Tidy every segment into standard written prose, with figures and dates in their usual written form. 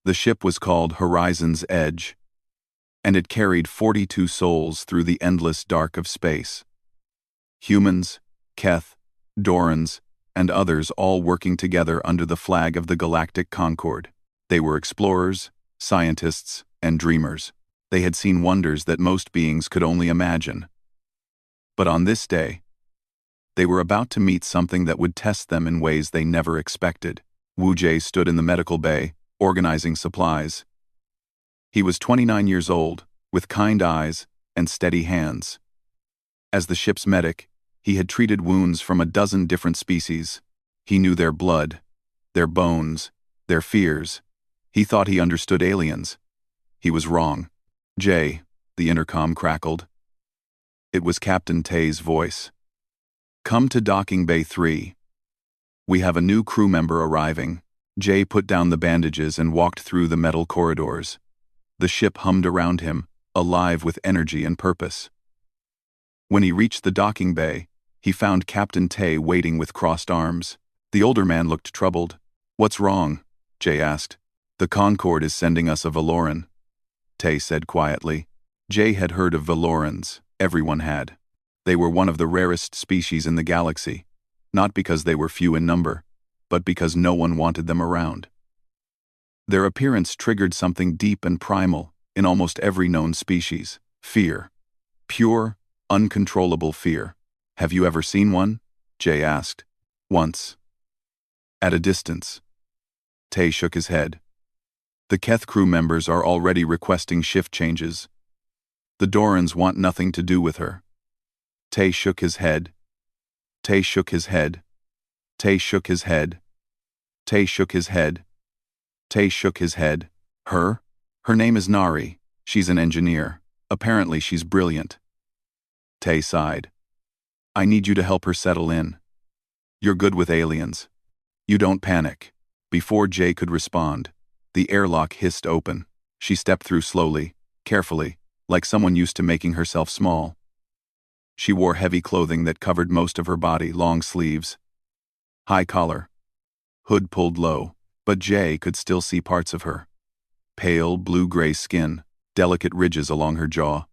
The ship was called Horizon's Edge, and it carried 42 souls through the endless dark of space. Humans, Keth, Dorans, and others all working together under the flag of the Galactic Concord. They were explorers, scientists, and dreamers. They had seen wonders that most beings could only imagine. But on this day, they were about to meet something that would test them in ways they never expected. Wu Jie stood in the medical bay, organizing supplies. He was 29 years old, with kind eyes and steady hands. As the ship's medic, he had treated wounds from a dozen different species. He knew their blood, their bones, their fears. He thought he understood aliens. He was wrong. "Jay," the intercom crackled. It was Captain Tay's voice. "Come to Docking Bay 3. We have a new crew member arriving." Jay put down the bandages and walked through the metal corridors. The ship hummed around him, alive with energy and purpose. When he reached the docking bay, he found Captain Tay waiting with crossed arms. The older man looked troubled. "What's wrong?" Jay asked. "The Concord is sending us a Valoran," Tay said quietly. Jay had heard of Valorans. Everyone had. They were one of the rarest species in the galaxy, not because they were few in number, but because no one wanted them around. Their appearance triggered something deep and primal in almost every known species: fear. Pure, uncontrollable fear. "Have you ever seen one?" Jay asked. "Once. At a distance." Tay shook his head. "The Keth crew members are already requesting shift changes. The Dorans want nothing to do with her." Tay shook his head. Tay shook his head. Tay shook his head. Tay shook his head. Tay shook his head. "Her? Her name is Nari. She's an engineer. Apparently she's brilliant." Tay sighed. "I need you to help her settle in. You're good with aliens. You don't panic." Before Jay could respond, the airlock hissed open. She stepped through slowly, carefully, like someone used to making herself small. She wore heavy clothing that covered most of her body: long sleeves, high collar, hood pulled low, but Jay could still see parts of her. Pale, blue-gray skin, delicate ridges along her jaw.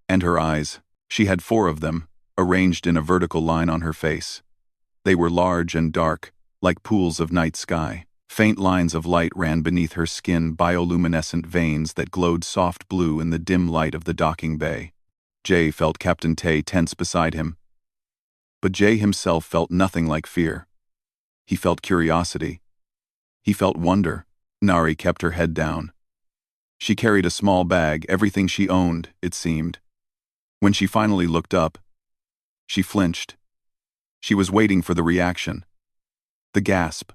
And her eyes. She had 4 of them, arranged in a vertical line on her face. They were large and dark, like pools of night sky. Faint lines of light ran beneath her skin, bioluminescent veins that glowed soft blue in the dim light of the docking bay. Jay felt Captain Tay tense beside him. But Jay himself felt nothing like fear. He felt curiosity. He felt wonder. Nari kept her head down. She carried a small bag, everything she owned, it seemed. When she finally looked up, she flinched. She was waiting for the reaction. The gasp.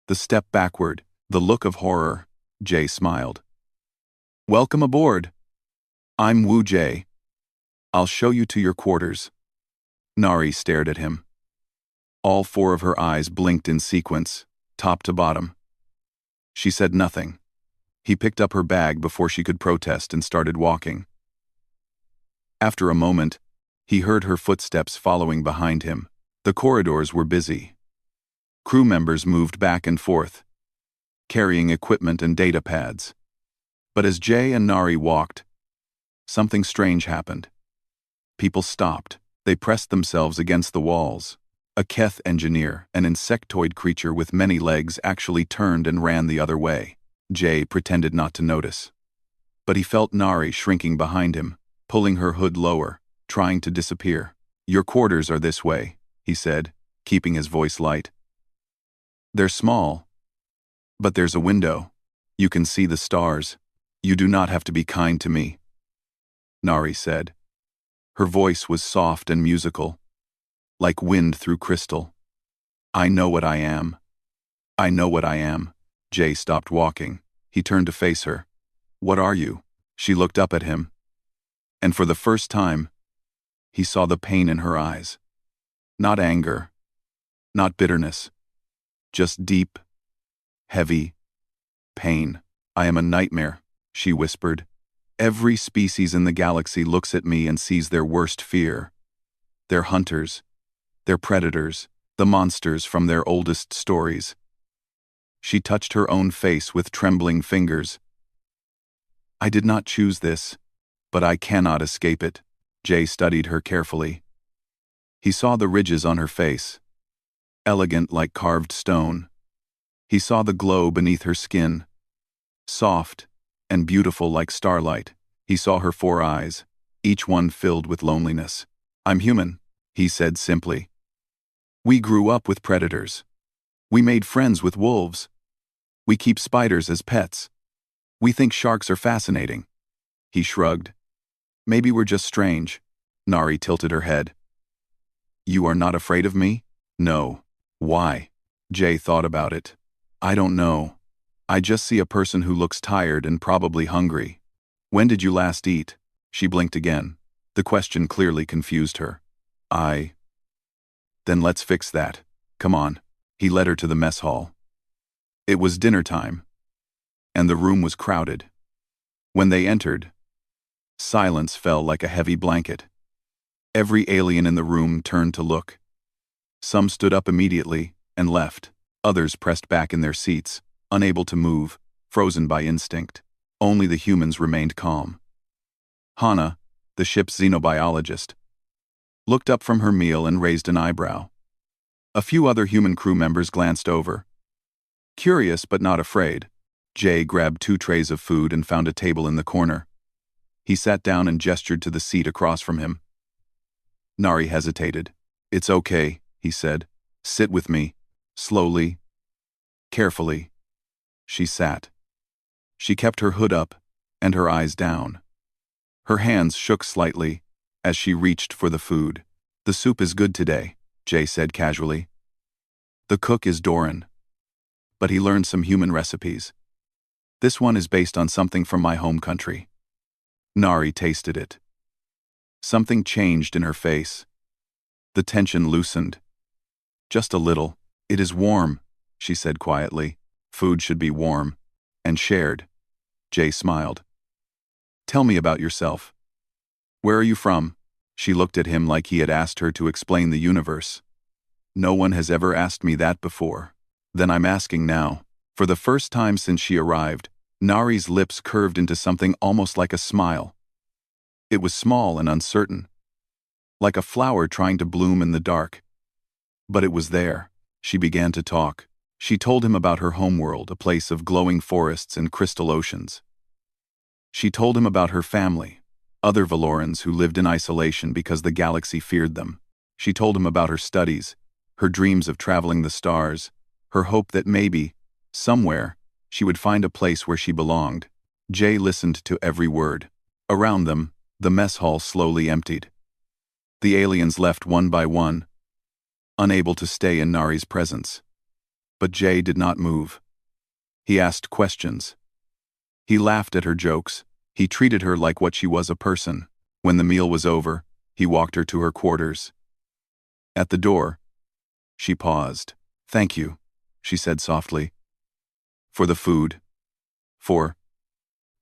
The step backward. The look of horror. Jay smiled. "Welcome aboard. I'm Wu Jie. I'll show you to your quarters." Nari stared at him. All 4 of her eyes blinked in sequence, top to bottom. She said nothing. He picked up her bag before she could protest and started walking. After a moment, he heard her footsteps following behind him. The corridors were busy. Crew members moved back and forth, carrying equipment and data pads. But as Jay and Nari walked, something strange happened. People stopped. They pressed themselves against the walls. A Keth engineer, an insectoid creature with many legs, actually turned and ran the other way. Jay pretended not to notice. But he felt Nari shrinking behind him, pulling her hood lower, trying to disappear. "Your quarters are this way," he said, keeping his voice light. "They're small, but there's a window. You can see the stars. You do not have to be kind to me," Nari said. Her voice was soft and musical, like wind through crystal. "I know what I am. I know what I am." Jay stopped walking. He turned to face her. "What are you?" She looked up at him. And for the first time, he saw the pain in her eyes. Not anger, not bitterness, just deep, heavy pain. "I am a nightmare," she whispered. "Every species in the galaxy looks at me and sees their worst fear. Their hunters, their predators, the monsters from their oldest stories." She touched her own face with trembling fingers. I did not choose this, but I cannot escape it. Jay studied her carefully. He saw the ridges on her face, elegant like carved stone. He saw the glow beneath her skin, soft and beautiful like starlight. He saw her 4 eyes, each one filled with loneliness. I'm human, he said simply. We grew up with predators. We made friends with wolves. We keep spiders as pets. We think sharks are fascinating. He shrugged. Maybe we're just strange. Nari tilted her head. You are not afraid of me? No. Why? Jay thought about it. I don't know. I just see a person who looks tired and probably hungry. When did you last eat? She blinked again. The question clearly confused her. Then let's fix that. Come on. He led her to the mess hall. It was dinner time, and the room was crowded. When they entered, silence fell like a heavy blanket. Every alien in the room turned to look. Some stood up immediately and left. Others pressed back in their seats, unable to move, frozen by instinct. Only the humans remained calm. Hana, the ship's xenobiologist, looked up from her meal and raised an eyebrow. A few other human crew members glanced over. Curious but not afraid, Jay grabbed 2 trays of food and found a table in the corner. He sat down and gestured to the seat across from him. Nari hesitated. It's okay, he said. Sit with me. Slowly. Carefully. She sat. She kept her hood up and her eyes down. Her hands shook slightly as she reached for the food. The soup is good today, Jay said casually. The cook is Doran, but he learned some human recipes. This one is based on something from my home country. Nari tasted it. Something changed in her face. The tension loosened. Just a little. It is warm, she said quietly. Food should be warm and shared. Jay smiled. Tell me about yourself. Where are you from? She looked at him like he had asked her to explain the universe. No one has ever asked me that before. Then I'm asking now. For the first time since she arrived, Nari's lips curved into something almost like a smile. It was small and uncertain, like a flower trying to bloom in the dark. But it was there. She began to talk. She told him about her homeworld, a place of glowing forests and crystal oceans. She told him about her family, other Valorans who lived in isolation because the galaxy feared them. She told him about her studies, her dreams of traveling the stars, her hope that maybe, somewhere, she would find a place where she belonged. Jay listened to every word. Around them, the mess hall slowly emptied. The aliens left one by one, unable to stay in Nari's presence. But Jay did not move. He asked questions. He laughed at her jokes. He treated her like what she was, a person. When the meal was over, he walked her to her quarters. At the door, she paused. Thank you, she said softly. For the food. For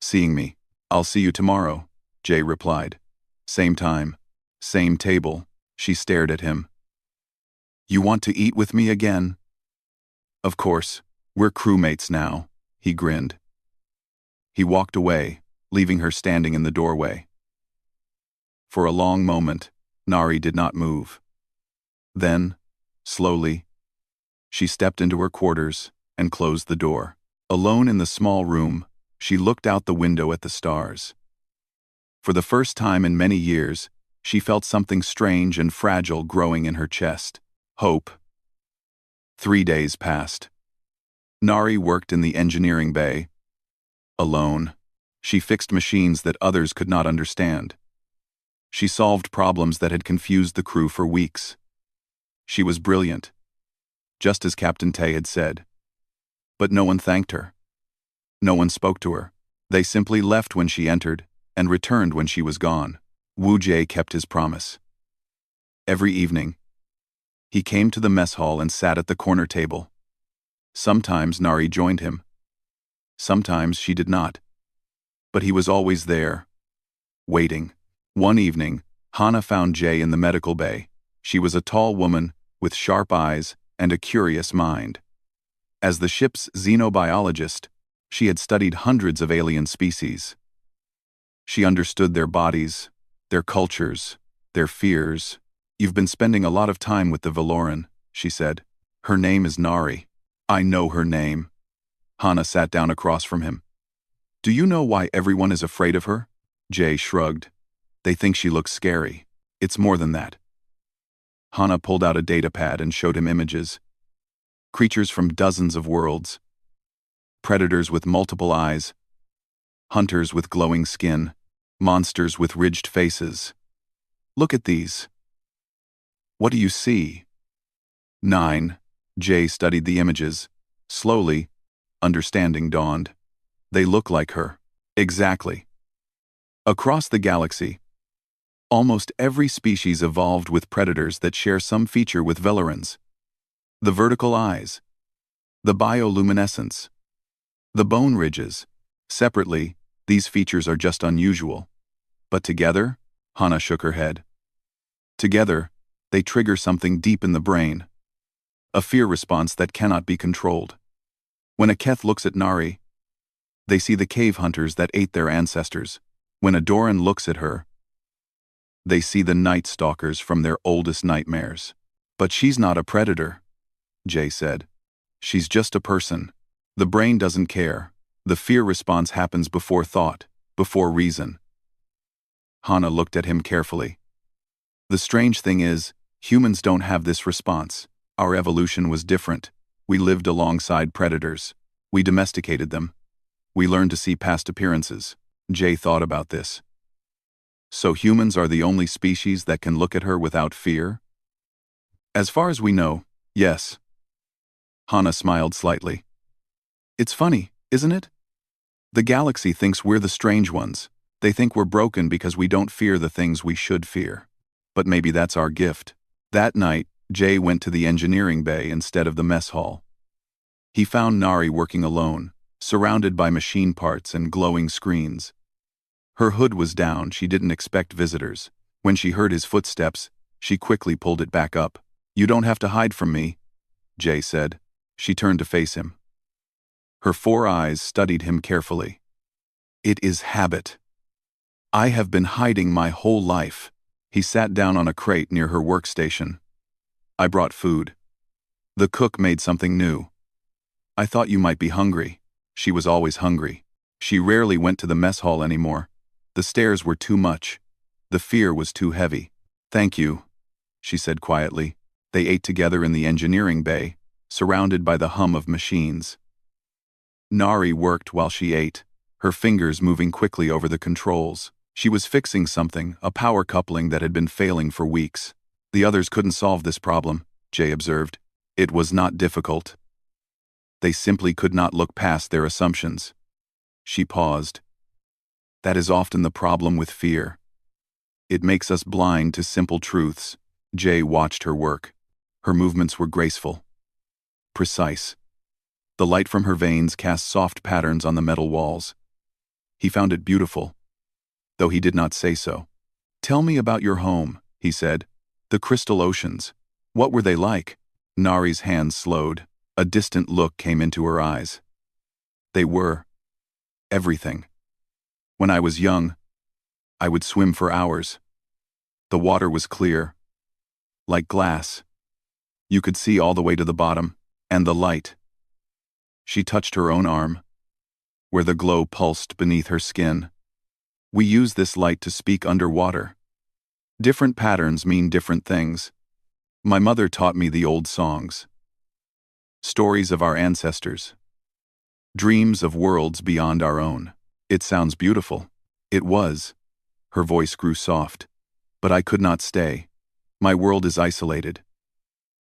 seeing me. I'll see you tomorrow, Jay replied. Same time. Same table. She stared at him. You want to eat with me again? Of course. We're crewmates now, he grinned. He walked away, leaving her standing in the doorway. For a long moment, Nari did not move. Then, slowly, she stepped into her quarters and closed the door. Alone in the small room, she looked out the window at the stars. For the first time in many years, she felt something strange and fragile growing in her chest. Hope. 3 days passed. Nari worked in the engineering bay. Alone, she fixed machines that others could not understand. She solved problems that had confused the crew for weeks. She was brilliant, just as Captain Tay had said. But no one thanked her. No one spoke to her. They simply left when she entered and returned when she was gone. Wu Jie kept his promise. Every evening, he came to the mess hall and sat at the corner table. Sometimes Nari joined him. Sometimes she did not. But he was always there, waiting. One evening, Hana found Jay in the medical bay. She was a tall woman with sharp eyes and a curious mind. As the ship's xenobiologist, she had studied hundreds of alien species. She understood their bodies, their cultures, their fears. "You've been spending a lot of time with the Valoran," she said. "Her name is Nari." "I know her name." Hana sat down across from him. "Do you know why everyone is afraid of her?" Jay shrugged. "They think she looks scary. It's more than that." Hana pulled out a datapad and showed him images. Creatures from dozens of worlds. Predators with multiple eyes. Hunters with glowing skin. Monsters with ridged faces. "Look at these." "What do you see?" 9. Jay studied the images. Slowly, understanding dawned. They look like her. Exactly. Across the galaxy, almost every species evolved with predators that share some feature with Velorans. The vertical eyes. The bioluminescence. The bone ridges. Separately, these features are just unusual. But together, Hana shook her head. Together, they trigger something deep in the brain. A fear response that cannot be controlled. When a Keth looks at Nari, they see the cave hunters that ate their ancestors. When a Doran looks at her, they see the night stalkers from their oldest nightmares. "But she's not a predator," Jay said. "She's just a person. The brain doesn't care. The fear response happens before thought, before reason." Hana looked at him carefully. "The strange thing is, humans don't have this response. Our evolution was different. We lived alongside predators. We domesticated them. We learned to see past appearances." Jay thought about this. "So humans are the only species that can look at her without fear?" "As far as we know, yes." Hana smiled slightly. "It's funny, isn't it? The galaxy thinks we're the strange ones. They think we're broken because we don't fear the things we should fear. But maybe that's our gift." That night, Jay went to the engineering bay instead of the mess hall. He found Nari working alone, surrounded by machine parts and glowing screens. Her hood was down, she didn't expect visitors. When she heard his footsteps, she quickly pulled it back up. "You don't have to hide from me," Jay said. She turned to face him. Her 4 eyes studied him carefully. "It is habit. I have been hiding my whole life." He sat down on a crate near her workstation. "I brought food. The cook made something new. I thought you might be hungry." She was always hungry. She rarely went to the mess hall anymore. The stairs were too much. The fear was too heavy. "Thank you," she said quietly. They ate together in the engineering bay, surrounded by the hum of machines. Nari worked while she ate, her fingers moving quickly over the controls. She was fixing something, a power coupling that had been failing for weeks. "The others couldn't solve this problem," Jay observed. "It was not difficult. They simply could not look past their assumptions." She paused. "That is often the problem with fear. It makes us blind to simple truths." Jay watched her work. Her movements were graceful, precise. The light from her veins cast soft patterns on the metal walls. He found it beautiful, though he did not say so. "Tell me about your home," he said. "The crystal oceans. What were they like?" Nari's hands slowed. A distant look came into her eyes. "They were everything. When I was young, I would swim for hours. The water was clear, like glass. You could see all the way to the bottom, and the light." She touched her own arm, where the glow pulsed beneath her skin. "We use this light to speak underwater. Different patterns mean different things. My mother taught me the old songs. Stories of our ancestors. Dreams of worlds beyond our own." "It sounds beautiful." It was. Her voice grew soft. "But I could not stay. My world is isolated.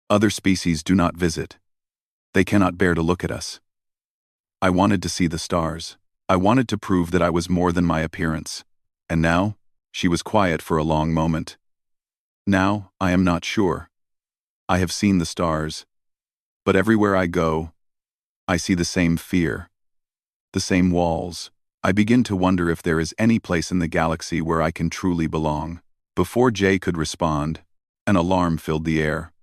Other species do not visit. They cannot bear to look at us. I wanted to see the stars. I wanted to prove that I was more than my appearance. And now," she was quiet for a long moment. "Now, I am not sure. I have seen the stars. But everywhere I go, I see the same fear. The same walls. I begin to wonder if there is any place in the galaxy where I can truly belong." Before Jay could respond, an alarm filled the air.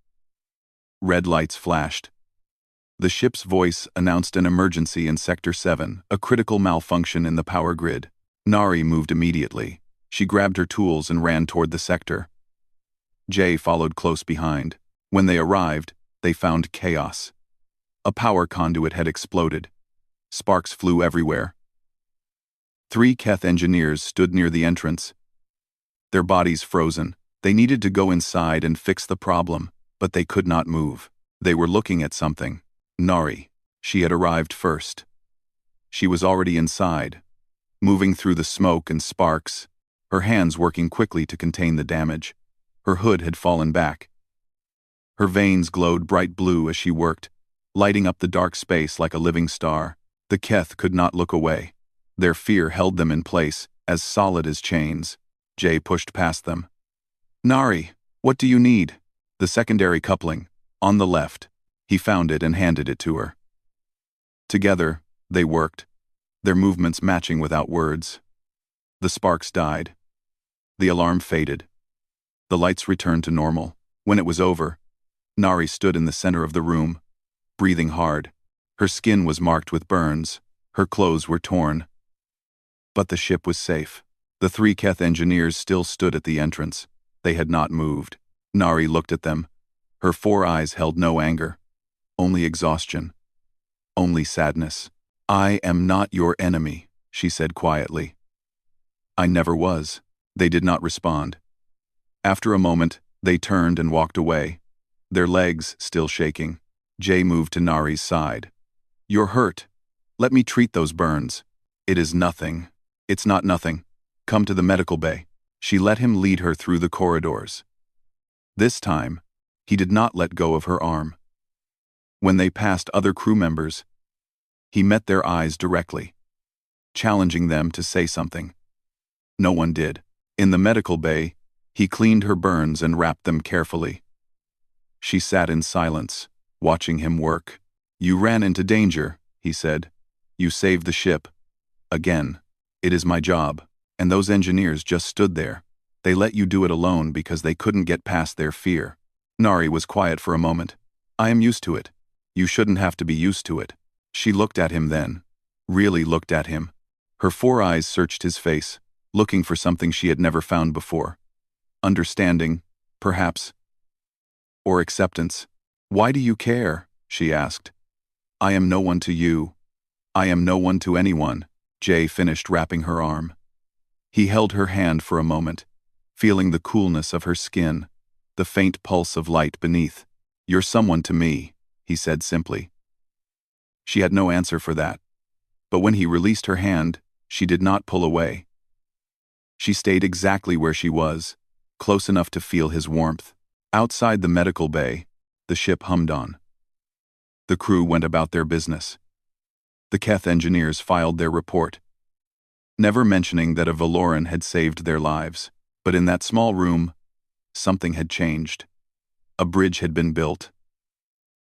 Red lights flashed. The ship's voice announced an emergency in Sector 7, a critical malfunction in the power grid. Nari moved immediately. She grabbed her tools and ran toward the sector. Jay followed close behind. When they arrived, they found chaos. A power conduit had exploded. Sparks flew everywhere. 3 Keth engineers stood near the entrance. Their bodies frozen. They needed to go inside and fix the problem, but they could not move. They were looking at something. Nari. She had arrived first. She was already inside, moving through the smoke and sparks, her hands working quickly to contain the damage. Her hood had fallen back. Her veins glowed bright blue as she worked, lighting up the dark space like a living star. The Keth could not look away. Their fear held them in place, as solid as chains. Jay pushed past them. Nari, what do you need? The secondary coupling, on the left. He found it and handed it to her. Together, they worked, their movements matching without words. The sparks died. The alarm faded. The lights returned to normal. When it was over, Nari stood in the center of the room, breathing hard. Her skin was marked with burns. Her clothes were torn. But the ship was safe. The 3 Keth engineers still stood at the entrance. They had not moved. Nari looked at them. Her 4 eyes held no anger. Only exhaustion. Only sadness. I am not your enemy, she said quietly. I never was. They did not respond. After a moment, they turned and walked away, their legs still shaking. Jay moved to Nari's side. You're hurt. Let me treat those burns. It is nothing. It's not nothing. Come to the medical bay. She let him lead her through the corridors. This time, he did not let go of her arm. When they passed other crew members, he met their eyes directly, challenging them to say something. No one did. In the medical bay, he cleaned her burns and wrapped them carefully. She sat in silence, watching him work. You ran into danger, he said. You saved the ship. Again. It is my job. And those engineers just stood there. They let you do it alone because they couldn't get past their fear. Nari was quiet for a moment. I am used to it. You shouldn't have to be used to it. She looked at him then. Really looked at him. Her 4 eyes searched his face, looking for something she had never found before. Understanding, perhaps. Or acceptance. Why do you care? She asked. I am no one to you. I am no one to anyone. Jay finished wrapping her arm. He held her hand for a moment, feeling the coolness of her skin, the faint pulse of light beneath. You're someone to me, he said simply. She had no answer for that. But when he released her hand, she did not pull away. She stayed exactly where she was, close enough to feel his warmth. Outside the medical bay, the ship hummed on. The crew went about their business. The Keth engineers filed their report, never mentioning that a Valoran had saved their lives. But in that small room, something had changed. A bridge had been built.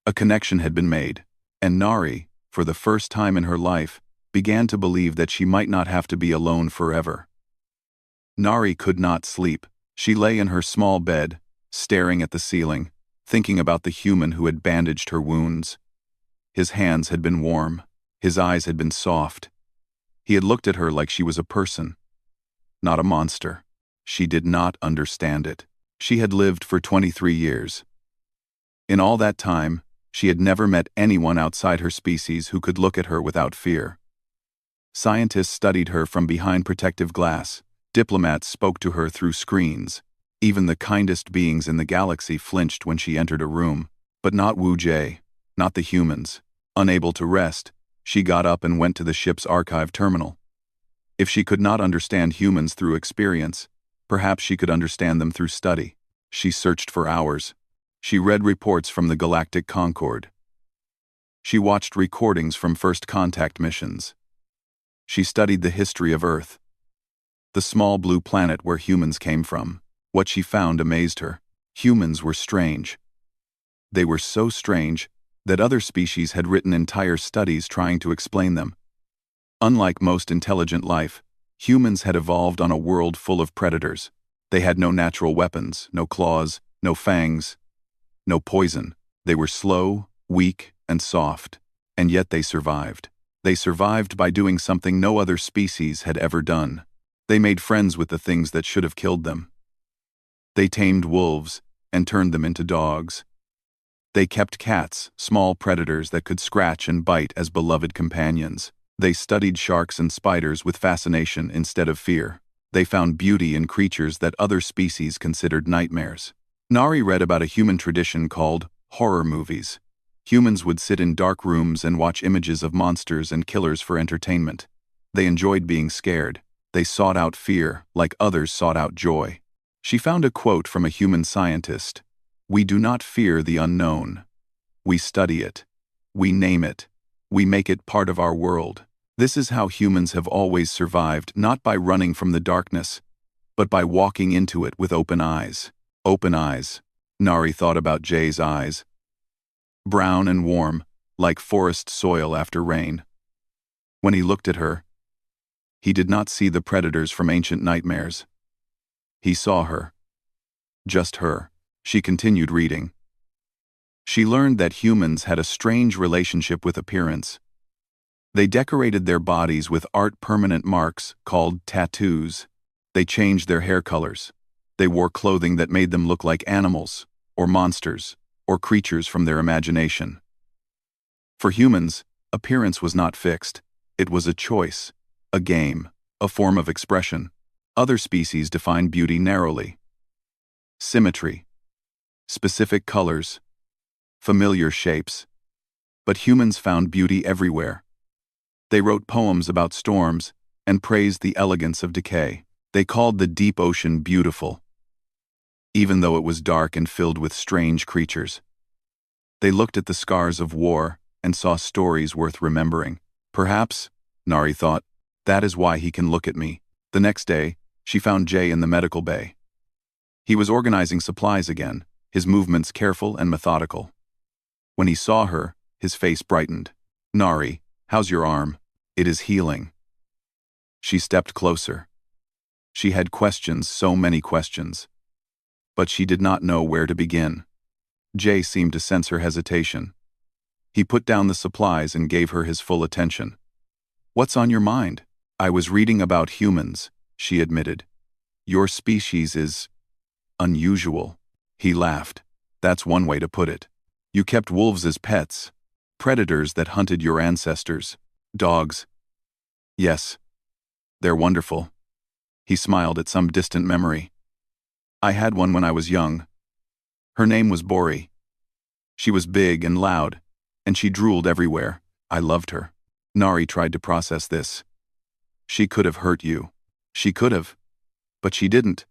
A connection had been made, and Nari, for the first time in her life, began to believe that she might not have to be alone forever. Nari could not sleep. She lay in her small bed, staring at the ceiling, thinking about the human who had bandaged her wounds. His hands had been warm. His eyes had been soft. He had looked at her like she was a person, not a monster. She did not understand it. She had lived for 23 years. In all that time, she had never met anyone outside her species who could look at her without fear. Scientists studied her from behind protective glass. Diplomats spoke to her through screens. Even the kindest beings in the galaxy flinched when she entered a room. But not Wu Jie, not the humans. Unable to rest, she got up and went to the ship's archive terminal. If she could not understand humans through experience, perhaps she could understand them through study. She searched for hours. She read reports from the Galactic Concord. She watched recordings from first contact missions. She studied the history of Earth, the small blue planet where humans came from. What she found amazed her. Humans were strange. They were so strange that other species had written entire studies trying to explain them. Unlike most intelligent life, humans had evolved on a world full of predators. They had no natural weapons, no claws, no fangs, no poison. They were slow, weak, and soft, and yet they survived. They survived by doing something no other species had ever done. They made friends with the things that should have killed them. They tamed wolves and turned them into dogs. They kept cats, small predators that could scratch and bite, as beloved companions. They studied sharks and spiders with fascination instead of fear. They found beauty in creatures that other species considered nightmares. Nari read about a human tradition called horror movies. Humans would sit in dark rooms and watch images of monsters and killers for entertainment. They enjoyed being scared. They sought out fear, like others sought out joy. She found a quote from a human scientist: "We do not fear the unknown. We study it. We name it. We make it part of our world." This is how humans have always survived, not by running from the darkness, but by walking into it with open eyes. Open eyes. Nari thought about Jay's eyes. Brown and warm, like forest soil after rain. When he looked at her, he did not see the predators from ancient nightmares. He saw her. Just her. She continued reading. She learned that humans had a strange relationship with appearance. They decorated their bodies with permanent marks called tattoos. They changed their hair colors. They wore clothing that made them look like animals, or monsters, or creatures from their imagination. For humans, appearance was not fixed. It was a choice, a game, a form of expression. Other species define beauty narrowly. Symmetry. Specific colors. Familiar shapes. But humans found beauty everywhere. They wrote poems about storms and praised the elegance of decay. They called the deep ocean beautiful, even though it was dark and filled with strange creatures. They looked at the scars of war and saw stories worth remembering. Perhaps, Nari thought, that is why he can look at me. The next day, she found Jay in the medical bay. He was organizing supplies again, his movements careful and methodical. When he saw her, his face brightened. "Nari, how's your arm?" "It is healing." She stepped closer. She had questions, so many questions. But she did not know where to begin. Jay seemed to sense her hesitation. He put down the supplies and gave her his full attention. "What's on your mind?" "I was reading about humans," she admitted. "Your species is unusual." He laughed. "That's one way to put it. You kept wolves as pets, predators that hunted your ancestors. Dogs. Yes. They're wonderful." He smiled at some distant memory. "I had one when I was young. Her name was Bori. She was big and loud, and she drooled everywhere. I loved her." Nari tried to process this. "She could have hurt you." "She could have. But she didn't.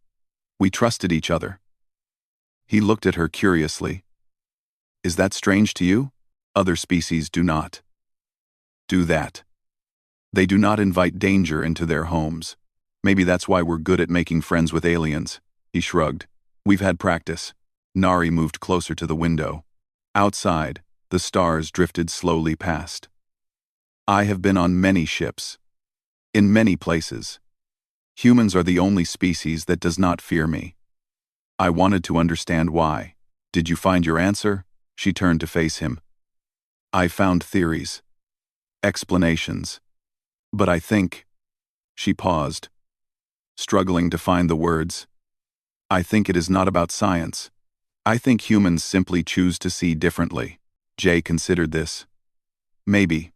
We trusted each other." He looked at her curiously. "Is that strange to you? Other species do not do that. They do not invite danger into their homes. Maybe that's why we're good at making friends with aliens." He shrugged. "We've had practice." Nari moved closer to the window. Outside, the stars drifted slowly past. "I have been on many ships. In many places. Humans are the only species that does not fear me. I wanted to understand why." "Did you find your answer?" She turned to face him. "I found theories. Explanations. But I think..." She paused, struggling to find the words. "I think it is not about science. I think humans simply choose to see differently." Jay considered this. "Maybe.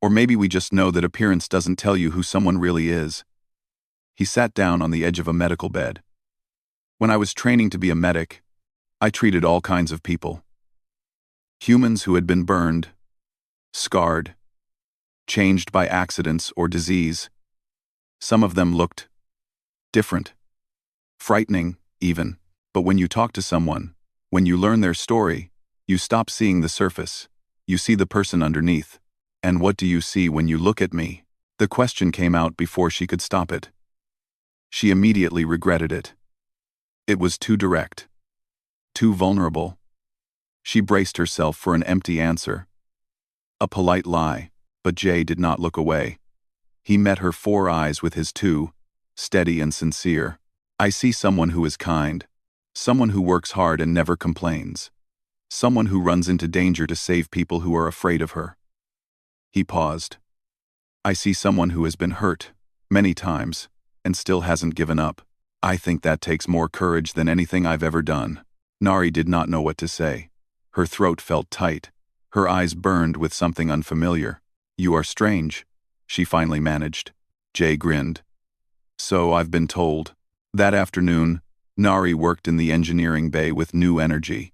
Or maybe we just know that appearance doesn't tell you who someone really is." He sat down on the edge of a medical bed. "When I was training to be a medic, I treated all kinds of people. Humans who had been burned, scarred, changed by accidents or disease. Some of them looked different, frightening even. But when you talk to someone, when you learn their story, you stop seeing the surface. You see the person underneath. And what do you see when you look at me?" The question came out before she could stop it. She immediately regretted it. It was too direct. Too vulnerable. She braced herself for an empty answer. A polite lie, but Jay did not look away. He met her 4 eyes with his 2, steady and sincere. "I see someone who is kind. Someone who works hard and never complains. Someone who runs into danger to save people who are afraid of her. He paused. I see someone who has been hurt, many times, and still hasn't given up. I think that takes more courage than anything I've ever done. Nari did not know what to say. Her throat felt tight. Her eyes burned with something unfamiliar. You are strange, she finally managed. Jay grinned. So I've been told. That afternoon, Nari worked in the engineering bay with new energy.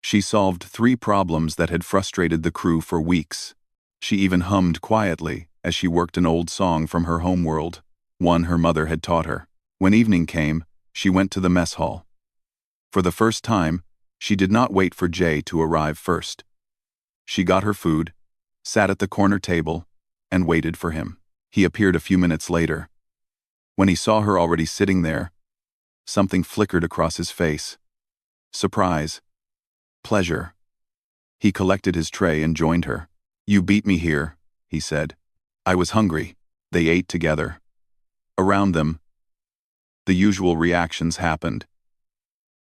She solved 3 problems that had frustrated the crew for weeks. She even hummed quietly as she worked an old song from her homeworld, one her mother had taught her. When evening came, she went to the mess hall. For the first time, she did not wait for Jay to arrive first. She got her food, sat at the corner table, and waited for him. He appeared a few minutes later. When he saw her already sitting there, something flickered across his face. Surprise. Pleasure. He collected his tray and joined her. You beat me here, he said. I was hungry. They ate together. Around them, the usual reactions happened.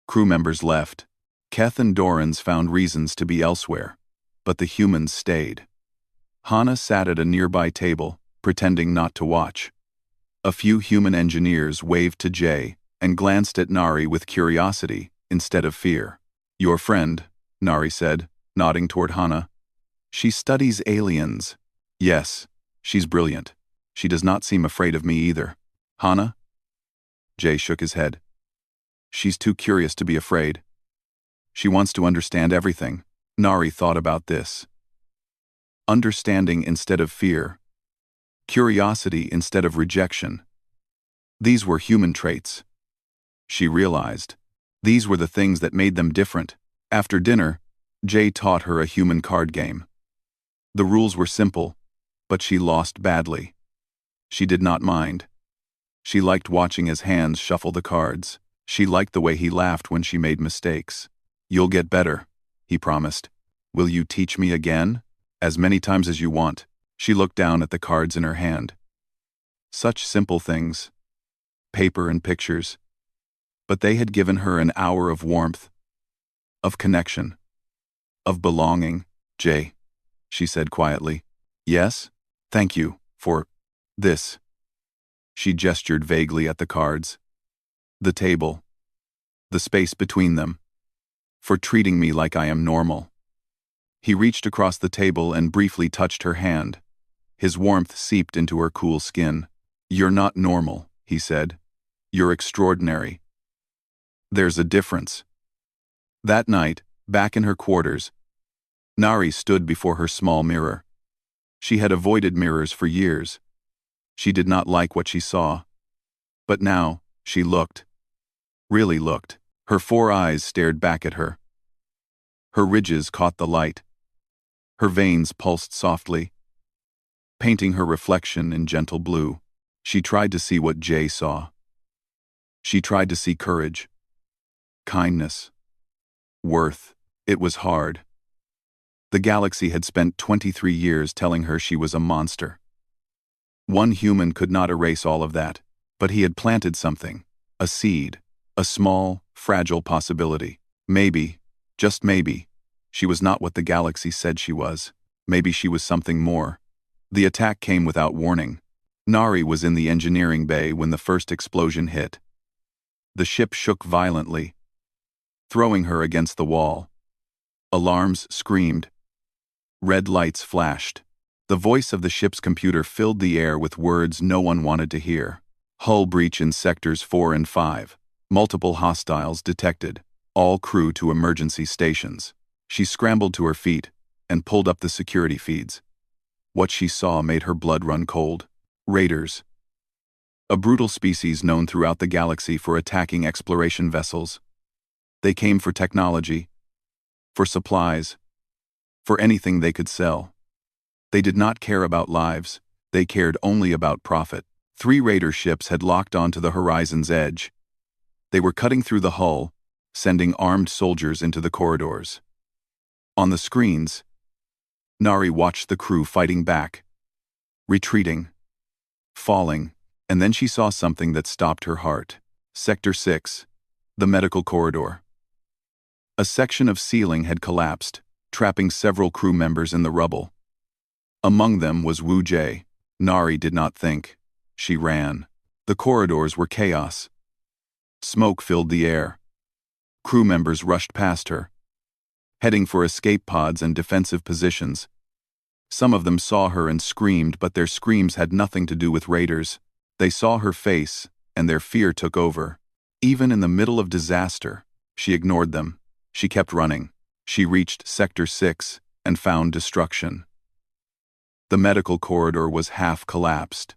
Crew members left. Keth and Dorans found reasons to be elsewhere, but the humans stayed. Hana sat at a nearby table, pretending not to watch. A few human engineers waved to Jay and glanced at Nari with curiosity instead of fear. Your friend, Nari said, nodding toward Hana. She studies aliens. Yes, she's brilliant. She does not seem afraid of me either. Hana? Jay shook his head. She's too curious to be afraid. She wants to understand everything. Nari thought about this. Understanding instead of fear. Curiosity instead of rejection. These were human traits. She realized. These were the things that made them different. After dinner, Jay taught her a human card game. The rules were simple, but she lost badly. She did not mind. She liked watching his hands shuffle the cards. She liked the way he laughed when she made mistakes. You'll get better, he promised. Will you teach me again? As many times as you want. She looked down at the cards in her hand. Such simple things. Paper and pictures. But they had given her an hour of warmth. Of connection. Of belonging. Jay, she said quietly. Yes? Thank you for this. She gestured vaguely at the cards. The table. The space between them. For treating me like I am normal. He reached across the table and briefly touched her hand. His warmth seeped into her cool skin. You're not normal, he said. You're extraordinary. There's a difference. That night, back in her quarters, Nari stood before her small mirror. She had avoided mirrors for years. She did not like what she saw. But now, she looked. Really looked. Her 4 eyes stared back at her. Her ridges caught the light. Her veins pulsed softly, painting her reflection in gentle blue. She tried to see what Jay saw. She tried to see courage, kindness, worth. It was hard. The galaxy had spent 23 years telling her she was a monster. One human could not erase all of that, but he had planted something, a seed, a small, fragile possibility. Maybe, just maybe, she was not what the galaxy said she was. Maybe she was something more. The attack came without warning. Nari was in the engineering bay when the first explosion hit. The ship shook violently, throwing her against the wall. Alarms screamed. Red lights flashed. The voice of the ship's computer filled the air with words no one wanted to hear. Hull breach in sectors 4 and 5. Multiple hostiles detected. All crew to emergency stations. She scrambled to her feet and pulled up the security feeds. What she saw made her blood run cold. Raiders. A brutal species known throughout the galaxy for attacking exploration vessels. They came for technology, for supplies, for anything they could sell. They did not care about lives, they cared only about profit. 3 raider ships had locked onto the horizon's edge. They were cutting through the hull, sending armed soldiers into the corridors. On the screens, Nari watched the crew fighting back, retreating, falling, and then she saw something that stopped her heart. Sector 6, the medical corridor. A section of ceiling had collapsed, trapping several crew members in the rubble. Among them was Wu Jie. Nari did not think. She ran. The corridors were chaos. Smoke filled the air. Crew members rushed past her, heading for escape pods and defensive positions. Some of them saw her and screamed, but their screams had nothing to do with raiders. They saw her face, and their fear took over. Even in the middle of disaster, she ignored them. She kept running. She reached Sector 6 and found destruction. The medical corridor was half collapsed.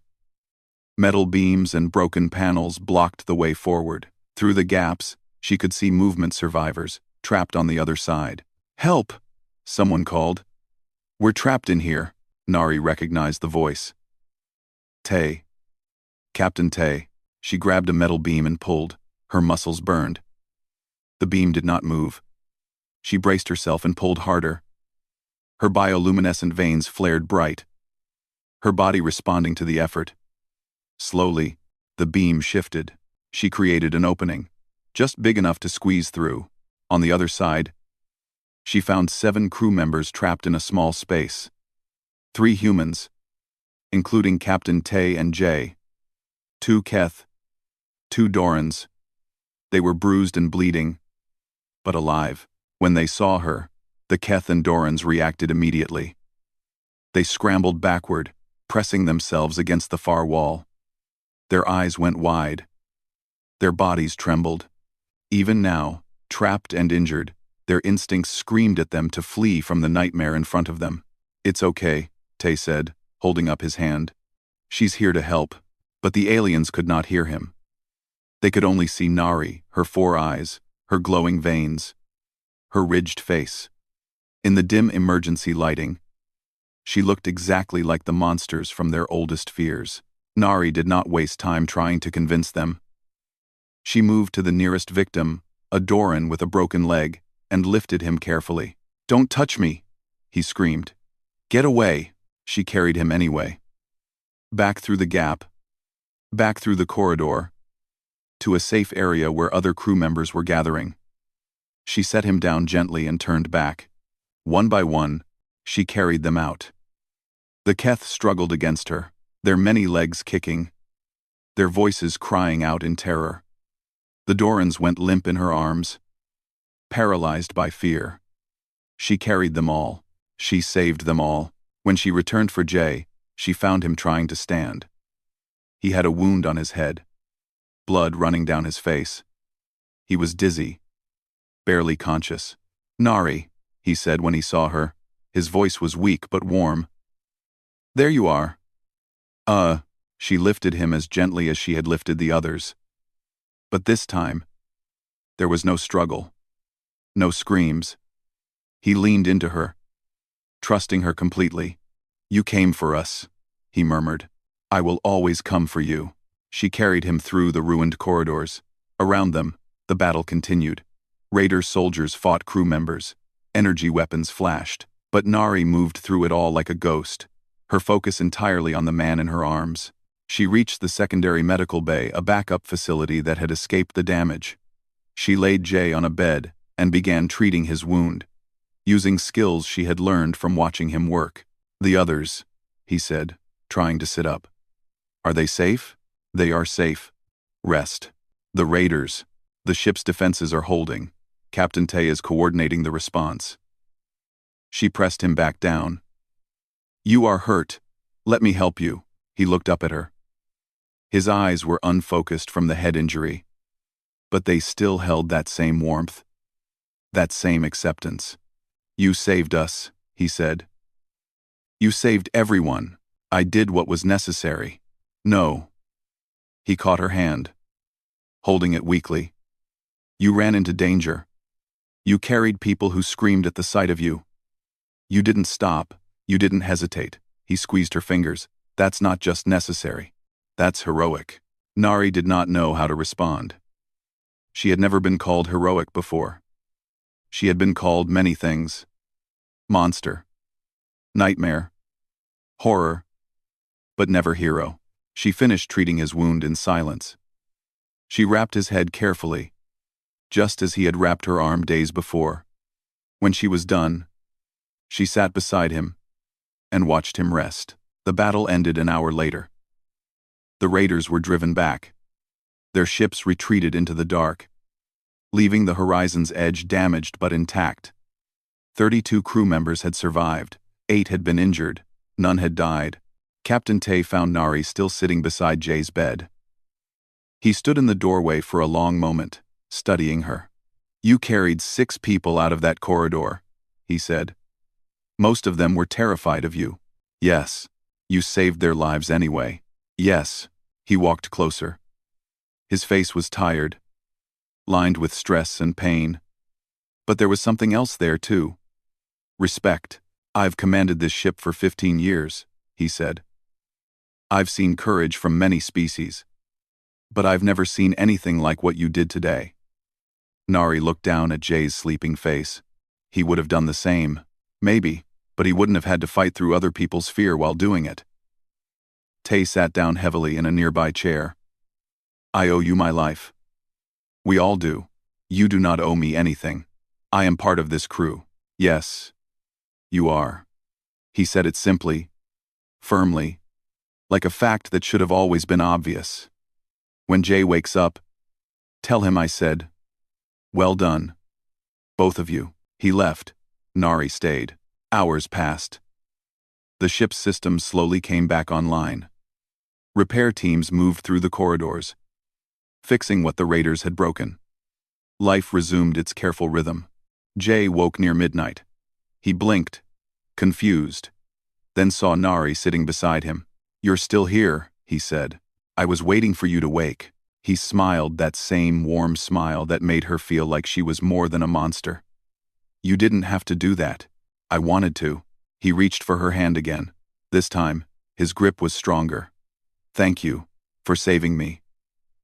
Metal beams and broken panels blocked the way forward. Through the gaps, she could see movement survivors, trapped on the other side. "Help!" someone called. "We're trapped in here." Nari recognized the voice. Tay. Captain Tay. She grabbed a metal beam and pulled. Her muscles burned. The beam did not move. She braced herself and pulled harder. Her bioluminescent veins flared bright, her body responding to the effort. Slowly, the beam shifted. She created an opening, just big enough to squeeze through. On the other side, she found 7 crew members trapped in a small space. 3 humans, including Captain Tay and Jay. 2 Keth. 2 Dorans. They were bruised and bleeding, but alive. When they saw her, the Keth and Dorans reacted immediately. They scrambled backward, pressing themselves against the far wall. Their eyes went wide. Their bodies trembled. Even now, trapped and injured, their instincts screamed at them to flee from the nightmare in front of them. "It's okay," Tay said, holding up his hand. "She's here to help." But the aliens could not hear him. They could only see Nari, her 4 eyes, her glowing veins, her ridged face. In the dim emergency lighting, she looked exactly like the monsters from their oldest fears. Nari did not waste time trying to convince them. She moved to the nearest victim, a Doran with a broken leg, and lifted him carefully. "Don't touch me," he screamed. "Get away." She carried him anyway. Back through the gap, back through the corridor, to a safe area where other crew members were gathering. She set him down gently and turned back. One by one, she carried them out. The Keth struggled against her, their many legs kicking, their voices crying out in terror. The Dorans went limp in her arms, paralyzed by fear. She carried them all. She saved them all. When she returned for Jay, she found him trying to stand. He had a wound on his head, blood running down his face. He was dizzy, barely conscious. "Nari," he said when he saw her. His voice was weak but warm. "There you are." She lifted him as gently as she had lifted the others. But this time, there was no struggle, no screams. He leaned into her, trusting her completely. "You came for us," he murmured. "I will always come for you." She carried him through the ruined corridors. Around them, the battle continued. Raider soldiers fought crew members. Energy weapons flashed. But Nari moved through it all like a ghost, her focus entirely on the man in her arms. She reached the secondary medical bay, a backup facility that had escaped the damage. She laid Jay on a bed and began treating his wound, using skills she had learned from watching him work. "The others," he said, trying to sit up. "Are they safe?" "They are safe. Rest." "The raiders. The ship's defenses are holding. Captain Tay is coordinating the response." She pressed him back down. "You are hurt. Let me help you." He looked up at her. His eyes were unfocused from the head injury, but they still held that same warmth, that same acceptance. "You saved us," he said. "You saved everyone. I did what was necessary." "No." He caught her hand, holding it weakly. "You ran into danger. You carried people who screamed at the sight of you. You didn't stop. You didn't hesitate." He squeezed her fingers. "That's not just necessary. That's heroic." Nari did not know how to respond. She had never been called heroic before. She had been called many things. Monster, nightmare, horror, but never hero. She finished treating his wound in silence. She wrapped his head carefully, just as he had wrapped her arm days before. When she was done, she sat beside him and watched him rest. The battle ended an hour later. The raiders were driven back. Their ships retreated into the dark, leaving the horizon's edge damaged but intact. 32 crew members had survived, 8 had been injured, none had died. Captain Tay found Nari still sitting beside Jay's bed. He stood in the doorway for a long moment, studying her. "You carried 6 people out of that corridor," he said. "Most of them were terrified of you." "Yes. You saved their lives anyway." "Yes." He walked closer. His face was tired, lined with stress and pain. But there was something else there, too. Respect. "I've commanded this ship for 15 years, he said. "I've seen courage from many species. But I've never seen anything like what you did today." Nari looked down at Jay's sleeping face. He would have done the same, maybe, but he wouldn't have had to fight through other people's fear while doing it. Tay sat down heavily in a nearby chair. "I owe you my life." "We all do. You do not owe me anything. I am part of this crew." "Yes, you are." He said it simply, firmly, like a fact that should have always been obvious. "When Jay wakes up, tell him I said, well done. Both of you." He left. Nari stayed. Hours passed. The ship's systems slowly came back online. Repair teams moved through the corridors, fixing what the raiders had broken. Life resumed its careful rhythm. Jay woke near midnight. He blinked, confused, then saw Nari sitting beside him. "You're still here," he said. "I was waiting for you to wake." He smiled, that same warm smile that made her feel like she was more than a monster. "You didn't have to do that. I wanted to." He reached for her hand again. This time, his grip was stronger. "Thank you for saving me,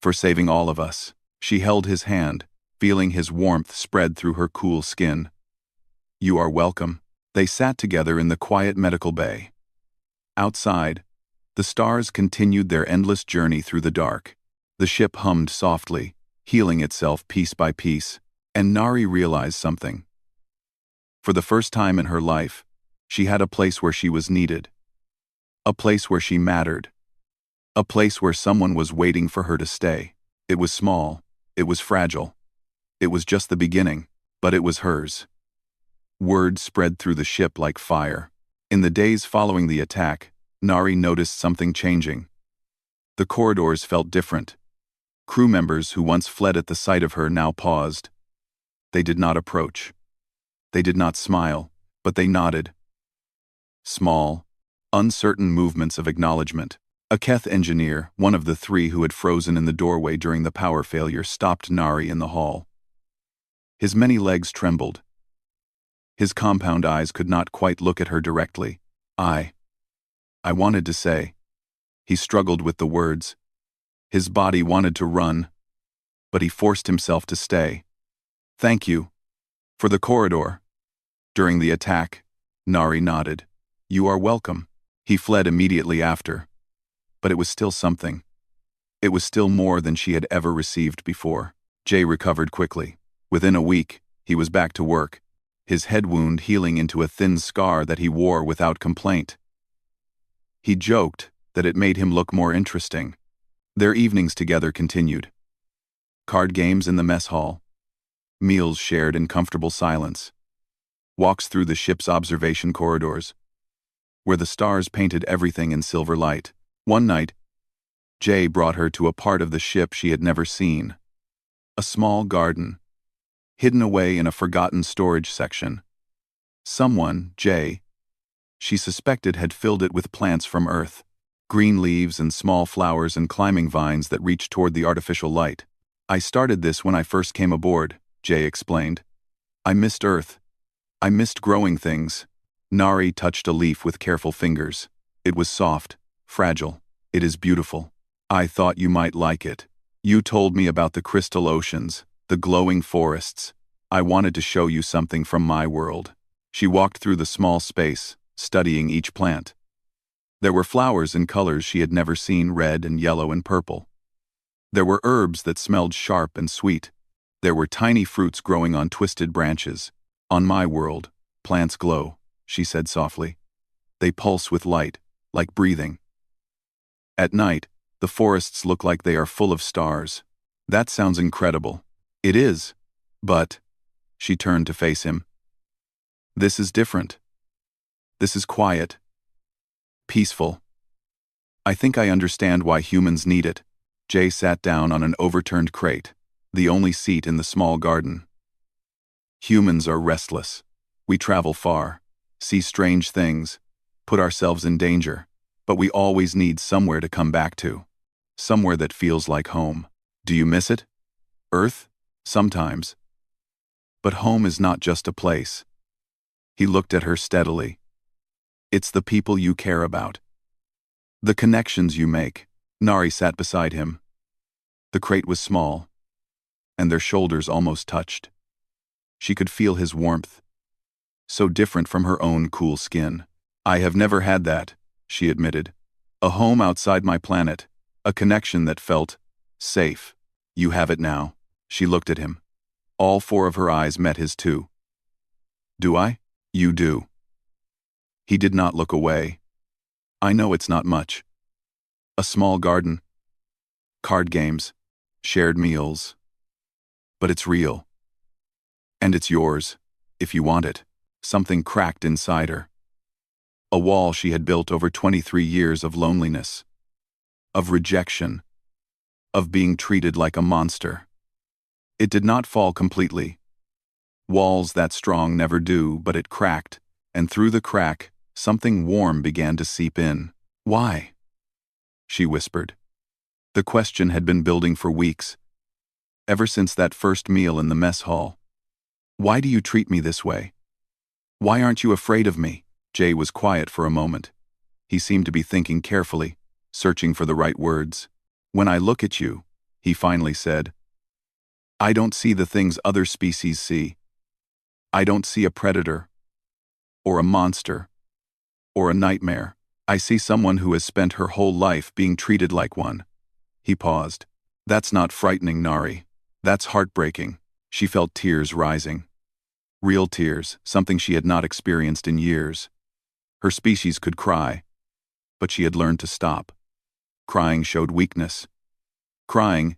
for saving all of us." She held his hand, feeling his warmth spread through her cool skin. "You are welcome." They sat together in the quiet medical bay. Outside, the stars continued their endless journey through the dark. The ship hummed softly, healing itself piece by piece, and Nari realized something. For the first time in her life, she had a place where she was needed. A place where she mattered. A place where someone was waiting for her to stay. It was small. It was fragile. It was just the beginning, but it was hers. Word spread through the ship like fire. In the days following the attack, Nari noticed something changing. The corridors felt different. Crew members who once fled at the sight of her now paused. They did not approach. They did not smile, but they nodded. Small, uncertain movements of acknowledgement. A Keth engineer, one of the 3 who had frozen in the doorway during the power failure, stopped Nari in the hall. His many legs trembled. His compound eyes could not quite look at her directly. I wanted to say." He struggled with the words. His body wanted to run, but he forced himself to stay. "Thank you. For the corridor. During the attack." Nari nodded. "You are welcome." He fled immediately after. But it was still something. It was still more than she had ever received before. Jay recovered quickly. Within a week, he was back to work, his head wound healing into a thin scar that he wore without complaint. He joked that it made him look more interesting. Their evenings together continued. Card games in the mess hall. Meals shared in comfortable silence. Walks through the ship's observation corridors, where the stars painted everything in silver light. One night, Jay brought her to a part of the ship she had never seen. A small garden, hidden away in a forgotten storage section. Someone, Jay, she suspected, had filled it with plants from Earth. Green leaves and small flowers and climbing vines that reached toward the artificial light. "I started this when I first came aboard," Jay explained. "I missed Earth. I missed growing things." Nari touched a leaf with careful fingers. It was soft, fragile. "It is beautiful. I thought you might like it. You told me about the crystal oceans, the glowing forests. I wanted to show you something from my world." She walked through the small space, studying each plant. There were flowers in colors she had never seen, red and yellow and purple. There were herbs that smelled sharp and sweet. There were tiny fruits growing on twisted branches. On my world, plants glow, she said softly. They pulse with light, like breathing. At night, the forests look like they are full of stars. That sounds incredible. It is. But, she turned to face him. This is different. This is quiet. Peaceful. I think I understand why humans need it. Jay sat down on an overturned crate, the only seat in the small garden. Humans are restless. We travel far, see strange things, put ourselves in danger, but we always need somewhere to come back to. Somewhere that feels like home. Do you miss it? Earth? Sometimes. But home is not just a place. He looked at her steadily. It's the people you care about. The connections you make. Nari sat beside him. The crate was small, and their shoulders almost touched. She could feel his warmth. So different from her own cool skin. I have never had that, she admitted. A home outside my planet. A connection that felt safe. You have it now. She looked at him. All four of her eyes met his too. Do I? You do. He did not look away. I know it's not much. A small garden. Card games. Shared meals. But it's real. And it's yours, if you want it. Something cracked inside her. A wall she had built over 23 years of loneliness. Of rejection. Of being treated like a monster. It did not fall completely. Walls that strong never do, but it cracked, and through the crack, something warm began to seep in. Why? She whispered. The question had been building for weeks. Ever since that first meal in the mess hall. Why do you treat me this way? Why aren't you afraid of me? Jay was quiet for a moment. He seemed to be thinking carefully, searching for the right words. When I look at you, he finally said, I don't see the things other species see. I don't see a predator, or a monster, or a nightmare. I see someone who has spent her whole life being treated like one. He paused. That's not frightening, Nari. That's heartbreaking. She felt tears rising. Real tears, something she had not experienced in years. Her species could cry, but she had learned to stop. Crying showed weakness. Crying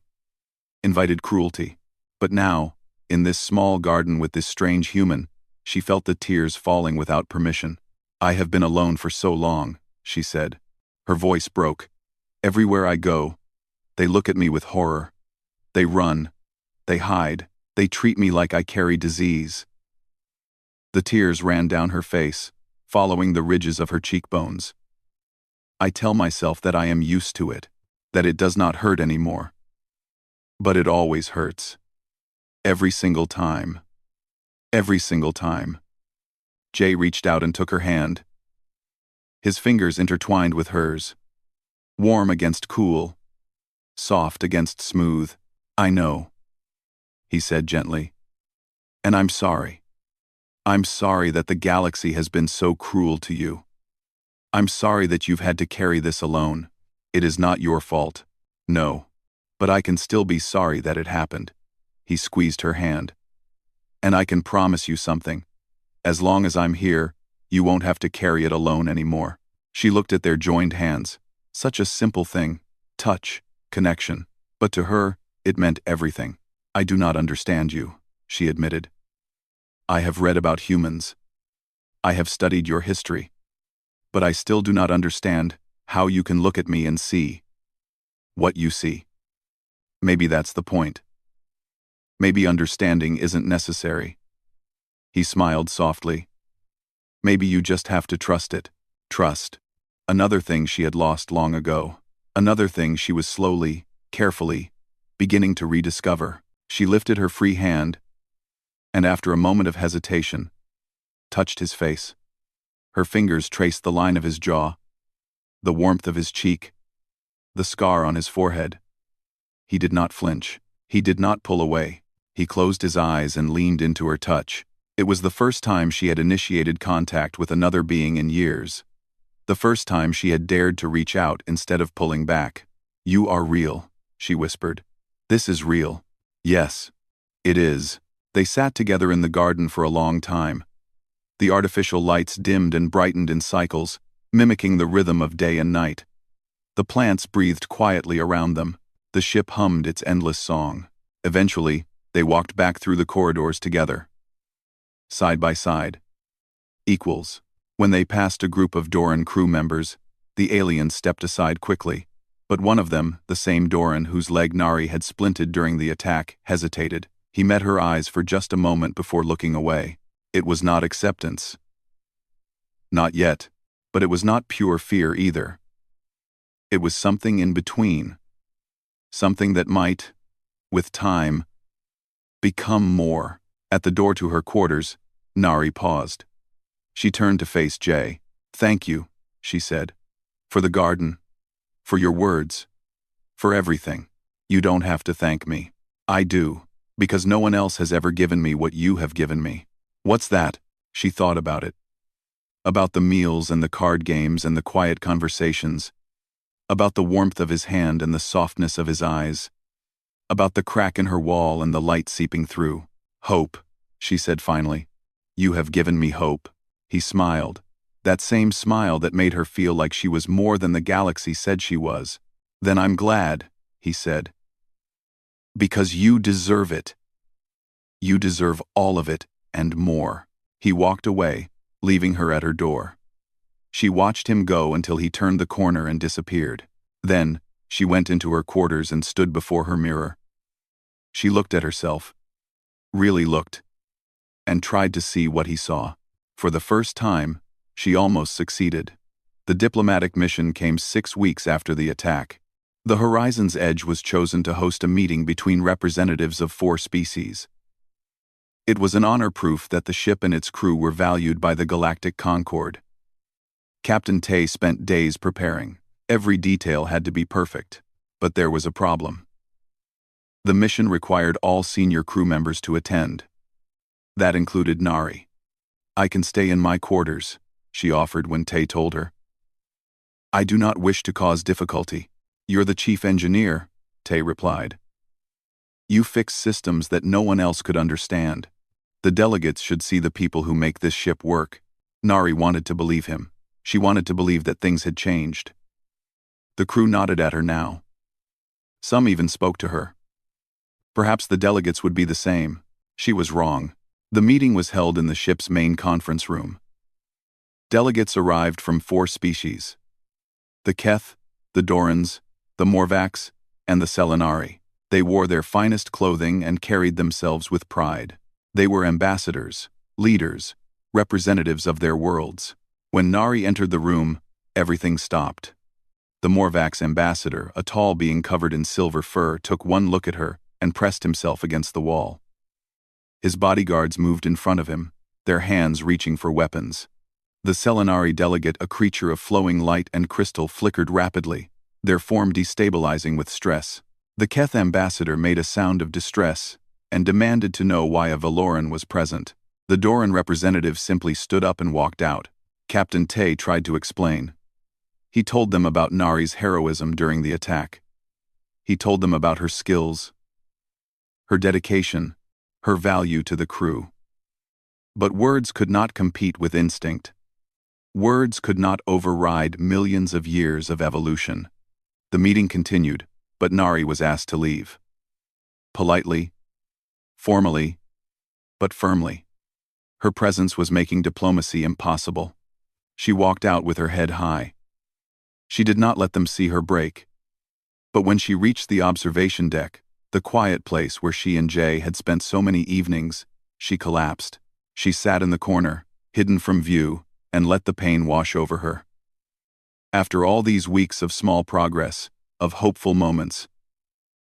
invited cruelty. But now, in this small garden with this strange human, she felt the tears falling without permission. I have been alone for so long, she said. Her voice broke. Everywhere I go, they look at me with horror. They run. They hide. They treat me like I carry disease. The tears ran down her face, following the ridges of her cheekbones. I tell myself that I am used to it, that it does not hurt anymore. But it always hurts. Every single time. Every single time. Jay reached out and took her hand. His fingers intertwined with hers. Warm against cool. Soft against smooth. I know, he said gently. And I'm sorry. I'm sorry that the galaxy has been so cruel to you. I'm sorry that you've had to carry this alone. It is not your fault. No. But I can still be sorry that it happened. He squeezed her hand. And I can promise you something. As long as I'm here, you won't have to carry it alone anymore. She looked at their joined hands. Such a simple thing. Touch, connection. But to her, it meant everything. I do not understand you, she admitted. I have read about humans. I have studied your history. But I still do not understand how you can look at me and see what you see. Maybe that's the point. Maybe understanding isn't necessary. He smiled softly. Maybe you just have to trust it. Trust. Another thing she had lost long ago. Another thing she was slowly, carefully, beginning to rediscover. She lifted her free hand, and after a moment of hesitation, touched his face. Her fingers traced the line of his jaw, the warmth of his cheek, the scar on his forehead. He did not flinch. He did not pull away. He closed his eyes and leaned into her touch. It was the first time she had initiated contact with another being in years. The first time she had dared to reach out instead of pulling back. You are real, she whispered. This is real. Yes. It is. They sat together in the garden for a long time. The artificial lights dimmed and brightened in cycles, mimicking the rhythm of day and night. The plants breathed quietly around them. The ship hummed its endless song. Eventually, they walked back through the corridors together. Side by side. Equals. When they passed a group of Doran crew members, the aliens stepped aside quickly. But one of them, the same Doran whose leg Nari had splinted during the attack, hesitated. He met her eyes for just a moment before looking away. It was not acceptance. Not yet, but it was not pure fear either. It was something in between. Something that might, with time, become more. At the door to her quarters, Nari paused. She turned to face Jay. "Thank you," she said. "For the garden. For your words. For everything. You don't have to thank me. I do, because no one else has ever given me what you have given me." "What's that?" She thought about it. About the meals and the card games and the quiet conversations. About the warmth of his hand and the softness of his eyes. About the crack in her wall and the light seeping through. "Hope," she said finally. "You have given me hope." He smiled. That same smile that made her feel like she was more than the galaxy said she was. "Then I'm glad," he said. "Because you deserve it. You deserve all of it and more." He walked away, leaving her at her door. She watched him go until he turned the corner and disappeared. Then, she went into her quarters and stood before her mirror. She looked at herself. Really looked. And tried to see what he saw. For the first time, she almost succeeded. The diplomatic mission came 6 weeks after the attack. The Horizon's Edge was chosen to host a meeting between representatives of 4 species. It was an honor proof that the ship and its crew were valued by the Galactic Concord. Captain Tay spent days preparing. Every detail had to be perfect. But there was a problem. The mission required all senior crew members to attend. That included Nari. "I can stay in my quarters," she offered when Tay told her. "I do not wish to cause difficulty." "You're the chief engineer," Tay replied. "You fix systems that no one else could understand. The delegates should see the people who make this ship work." Nari wanted to believe him. She wanted to believe that things had changed. The crew nodded at her now. Some even spoke to her. Perhaps the delegates would be the same. She was wrong. The meeting was held in the ship's main conference room. Delegates arrived from 4 species. The Keth, the Dorans, the Morvax, and the Selenari. They wore their finest clothing and carried themselves with pride. They were ambassadors, leaders, representatives of their worlds. When Nari entered the room, everything stopped. The Morvax ambassador, a tall being covered in silver fur, took one look at her and pressed himself against the wall. His bodyguards moved in front of him, their hands reaching for weapons. The Selenari delegate, a creature of flowing light and crystal, flickered rapidly, their form destabilizing with stress. The Keth ambassador made a sound of distress and demanded to know why a Valoran was present. The Doran representative simply stood up and walked out. Captain Tay tried to explain. He told them about Nari's heroism during the attack. He told them about her skills, her dedication, her value to the crew. But words could not compete with instinct. Words could not override millions of years of evolution. The meeting continued, but Nari was asked to leave. Politely, formally, but firmly. Her presence was making diplomacy impossible. She walked out with her head high. She did not let them see her break. But when she reached the observation deck, the quiet place where she and Jay had spent so many evenings, she collapsed. She sat in the corner, hidden from view, and let the pain wash over her. After all these weeks of small progress, of hopeful moments,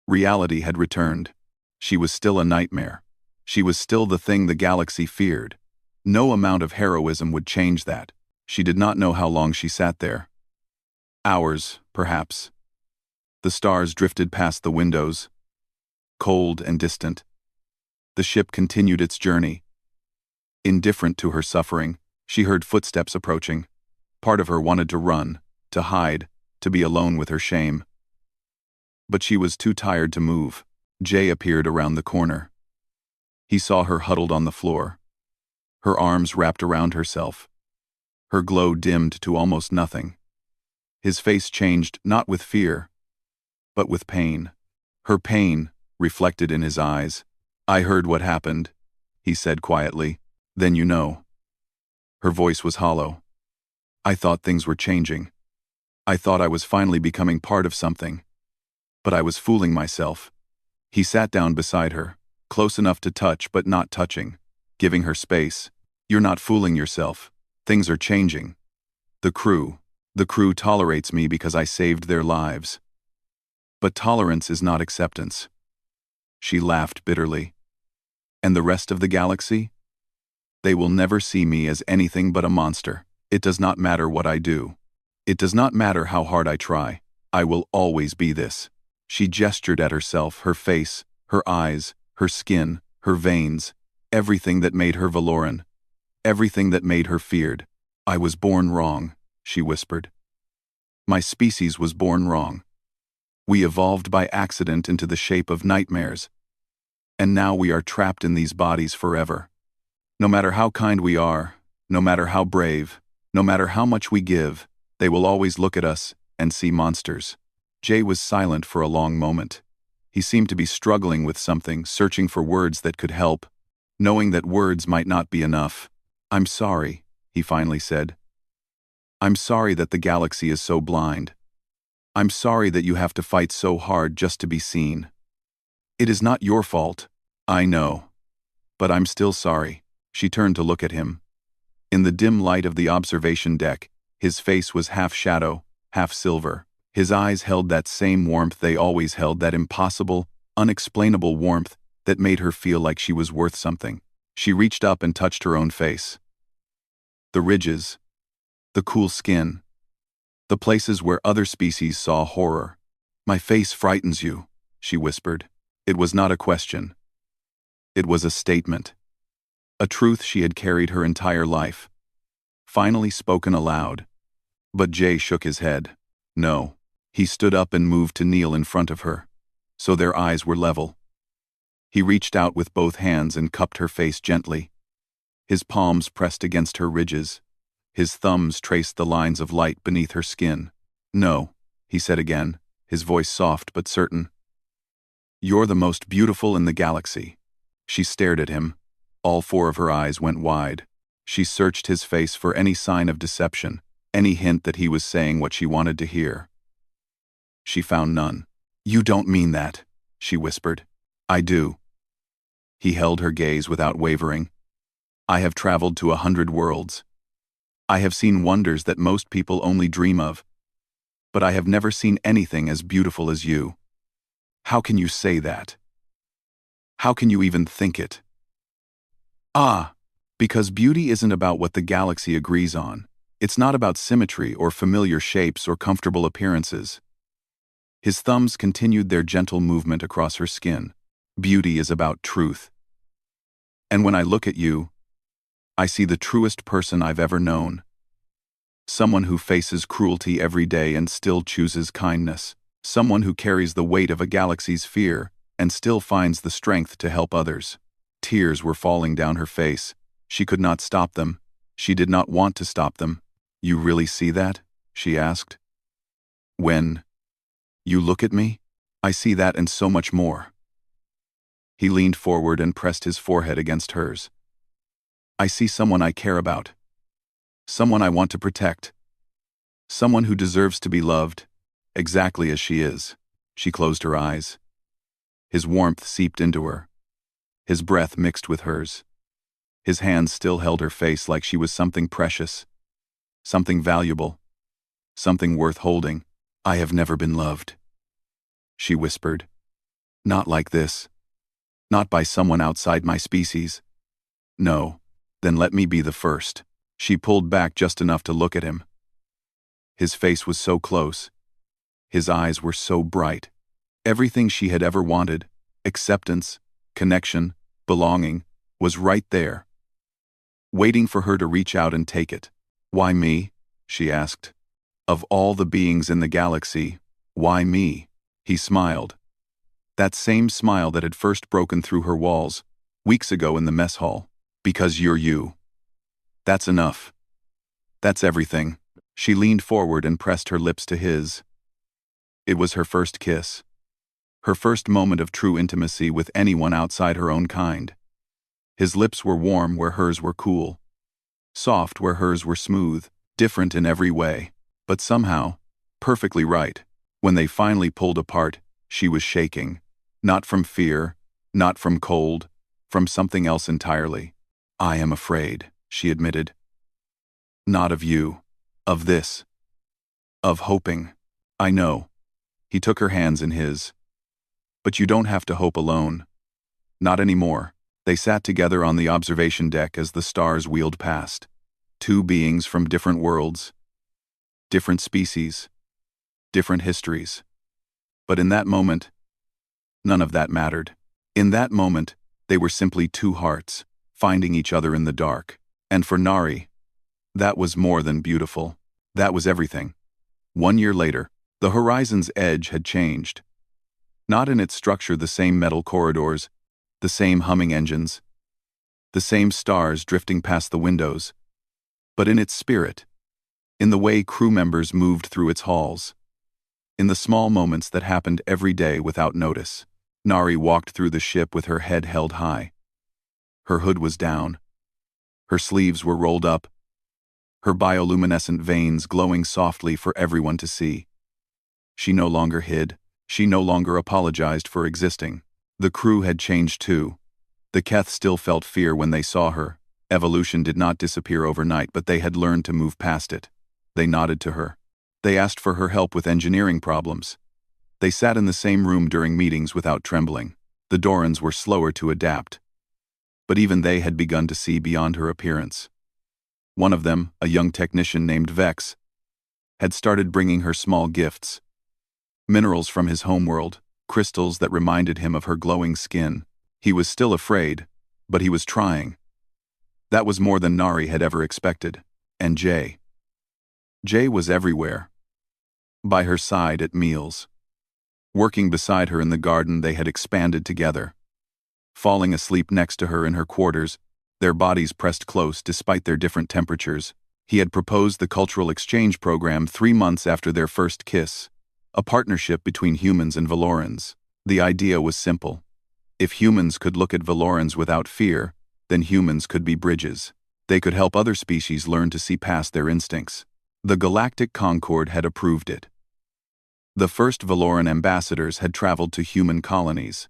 reality had returned. She was still a nightmare. She was still the thing the galaxy feared. No amount of heroism would change that. She did not know how long she sat there. Hours, perhaps. The stars drifted past the windows, cold and distant. The ship continued its journey. Indifferent to her suffering, she heard footsteps approaching. Part of her wanted to run, to hide, to be alone with her shame. But she was too tired to move. Jay appeared around the corner. He saw her huddled on the floor, her arms wrapped around herself, her glow dimmed to almost nothing. His face changed not with fear, but with pain. Her pain reflected in his eyes. "I heard what happened," he said quietly. "Then you know." Her voice was hollow. "I thought things were changing. I thought I was finally becoming part of something. But I was fooling myself." He sat down beside her, close enough to touch but not touching, giving her space. "You're not fooling yourself. Things are changing. The crew tolerates me because I saved their lives. But tolerance is not acceptance." She laughed bitterly. "And the rest of the galaxy? They will never see me as anything but a monster. It does not matter what I do. It does not matter how hard I try. I will always be this." She gestured at herself, her face, her eyes, her skin, her veins, everything that made her Valoran, everything that made her feared. "I was born wrong," she whispered. "My species was born wrong. We evolved by accident into the shape of nightmares. And now we are trapped in these bodies forever. No matter how kind we are, no matter how brave, no matter how much we give, they will always look at us and see monsters." Jay was silent for a long moment. He seemed to be struggling with something, searching for words that could help, knowing that words might not be enough. "I'm sorry," he finally said. "I'm sorry that the galaxy is so blind. I'm sorry that you have to fight so hard just to be seen. It is not your fault, I know. But I'm still sorry." She turned to look at him. In the dim light of the observation deck, his face was half shadow, half silver. His eyes held that same warmth they always held, that impossible, unexplainable warmth that made her feel like she was worth something. She reached up and touched her own face. The ridges, the cool skin, the places where other species saw horror. "My face frightens you," she whispered. It was not a question. It was a statement. A truth she had carried her entire life, finally spoken aloud. But Jay shook his head. No. He stood up and moved to kneel in front of her, so their eyes were level. He reached out with both hands and cupped her face gently. His palms pressed against her ridges. His thumbs traced the lines of light beneath her skin. "No," he said again, his voice soft but certain. "You're the most beautiful in the galaxy." She stared at him. All four of her eyes went wide. She searched his face for any sign of deception, any hint that he was saying what she wanted to hear. She found none. "You don't mean that," she whispered. "I do." He held her gaze without wavering. "I have traveled to 100 worlds. I have seen wonders that most people only dream of. But I have never seen anything as beautiful as you. How can you say that? How can you even think it?" "Ah, because beauty isn't about what the galaxy agrees on. It's not about symmetry or familiar shapes or comfortable appearances." His thumbs continued their gentle movement across her skin. "Beauty is about truth. And when I look at you, I see the truest person I've ever known. Someone who faces cruelty every day and still chooses kindness. Someone who carries the weight of a galaxy's fear and still finds the strength to help others." Tears were falling down her face. She could not stop them. She did not want to stop them. "You really see that?" she asked. "When you look at me, I see that and so much more." He leaned forward and pressed his forehead against hers. "I see someone I care about. Someone I want to protect. Someone who deserves to be loved, exactly as she is." She closed her eyes. His warmth seeped into her. His breath mixed with hers. His hands still held her face like she was something precious, something valuable, something worth holding. "I have never been loved," she whispered. "Not like this. Not by someone outside my species. No, then let me be the first." She pulled back just enough to look at him. His face was so close. His eyes were so bright. Everything she had ever wanted, acceptance, connection, belonging, was right there, waiting for her to reach out and take it. "Why me?" she asked. "Of all the beings in the galaxy, why me?" He smiled. That same smile that had first broken through her walls, Weeks ago in the mess hall. Because you're you. That's enough. That's everything. She leaned forward and pressed her lips to his. It was her first kiss. Her first moment of true intimacy with anyone outside her own kind. His lips were warm where hers were cool. Soft where hers were smooth, different in every way, but somehow, perfectly right. When they finally pulled apart, she was shaking. Not from fear, not from cold, from something else entirely. I am afraid, she admitted. Not of you. Of this. Of hoping. I know. He took her hands in his. But you don't have to hope alone. Not anymore. They sat together on the observation deck as the stars wheeled past. Two beings from different worlds. Different species. Different histories. But in that moment, none of that mattered. In that moment, they were simply two hearts, finding each other in the dark. And for Nari, that was more than beautiful. That was everything. 1 year later, the horizon's edge had changed. Not in its structure, the same metal corridors, the same humming engines, the same stars drifting past the windows, but in its spirit, in the way crew members moved through its halls, in the small moments that happened every day without notice. Nari walked through the ship with her head held high. Her hood was down. Her sleeves were rolled up, her bioluminescent veins glowing softly for everyone to see. She no longer hid. She no longer apologized for existing. The crew had changed too. The Keth still felt fear when they saw her. Evolution did not disappear overnight, but they had learned to move past it. They nodded to her. They asked for her help with engineering problems. They sat in the same room during meetings without trembling. The Dorans were slower to adapt. But even they had begun to see beyond her appearance. One of them, a young technician named Vex, had started bringing her small gifts. Minerals from his homeworld, crystals that reminded him of her glowing skin. He was still afraid, but he was trying. That was more than Nari had ever expected. And Jay. Jay was everywhere. By her side at meals. Working beside her in the garden they had expanded together. Falling asleep next to her in her quarters, their bodies pressed close despite their different temperatures. He had proposed the cultural exchange program 3 months after their first kiss. A partnership between humans and Valorans. The idea was simple. If humans could look at Valorans without fear, then humans could be bridges. They could help other species learn to see past their instincts. The Galactic Concord had approved it. The first Valoran ambassadors had traveled to human colonies.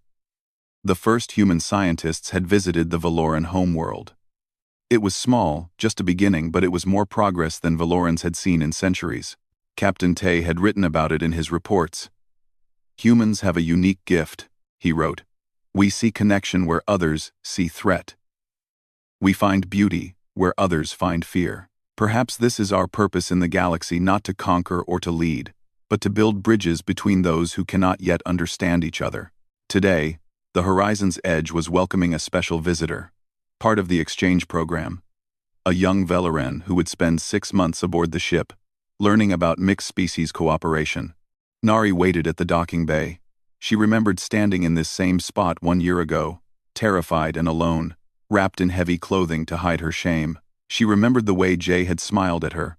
The first human scientists had visited the Valoran homeworld. It was small, just a beginning, but it was more progress than Valorans had seen in centuries. Captain Tay had written about it in his reports. Humans have a unique gift, he wrote. We see connection where others see threat. We find beauty where others find fear. Perhaps this is our purpose in the galaxy, not to conquer or to lead, but to build bridges between those who cannot yet understand each other. Today, the horizon's edge was welcoming a special visitor, part of the exchange program. A young Valoran who would spend 6 months aboard the ship, learning about mixed-species cooperation. Nari waited at the docking bay. She remembered standing in this same spot 1 year ago, terrified and alone, wrapped in heavy clothing to hide her shame. She remembered the way Jay had smiled at her,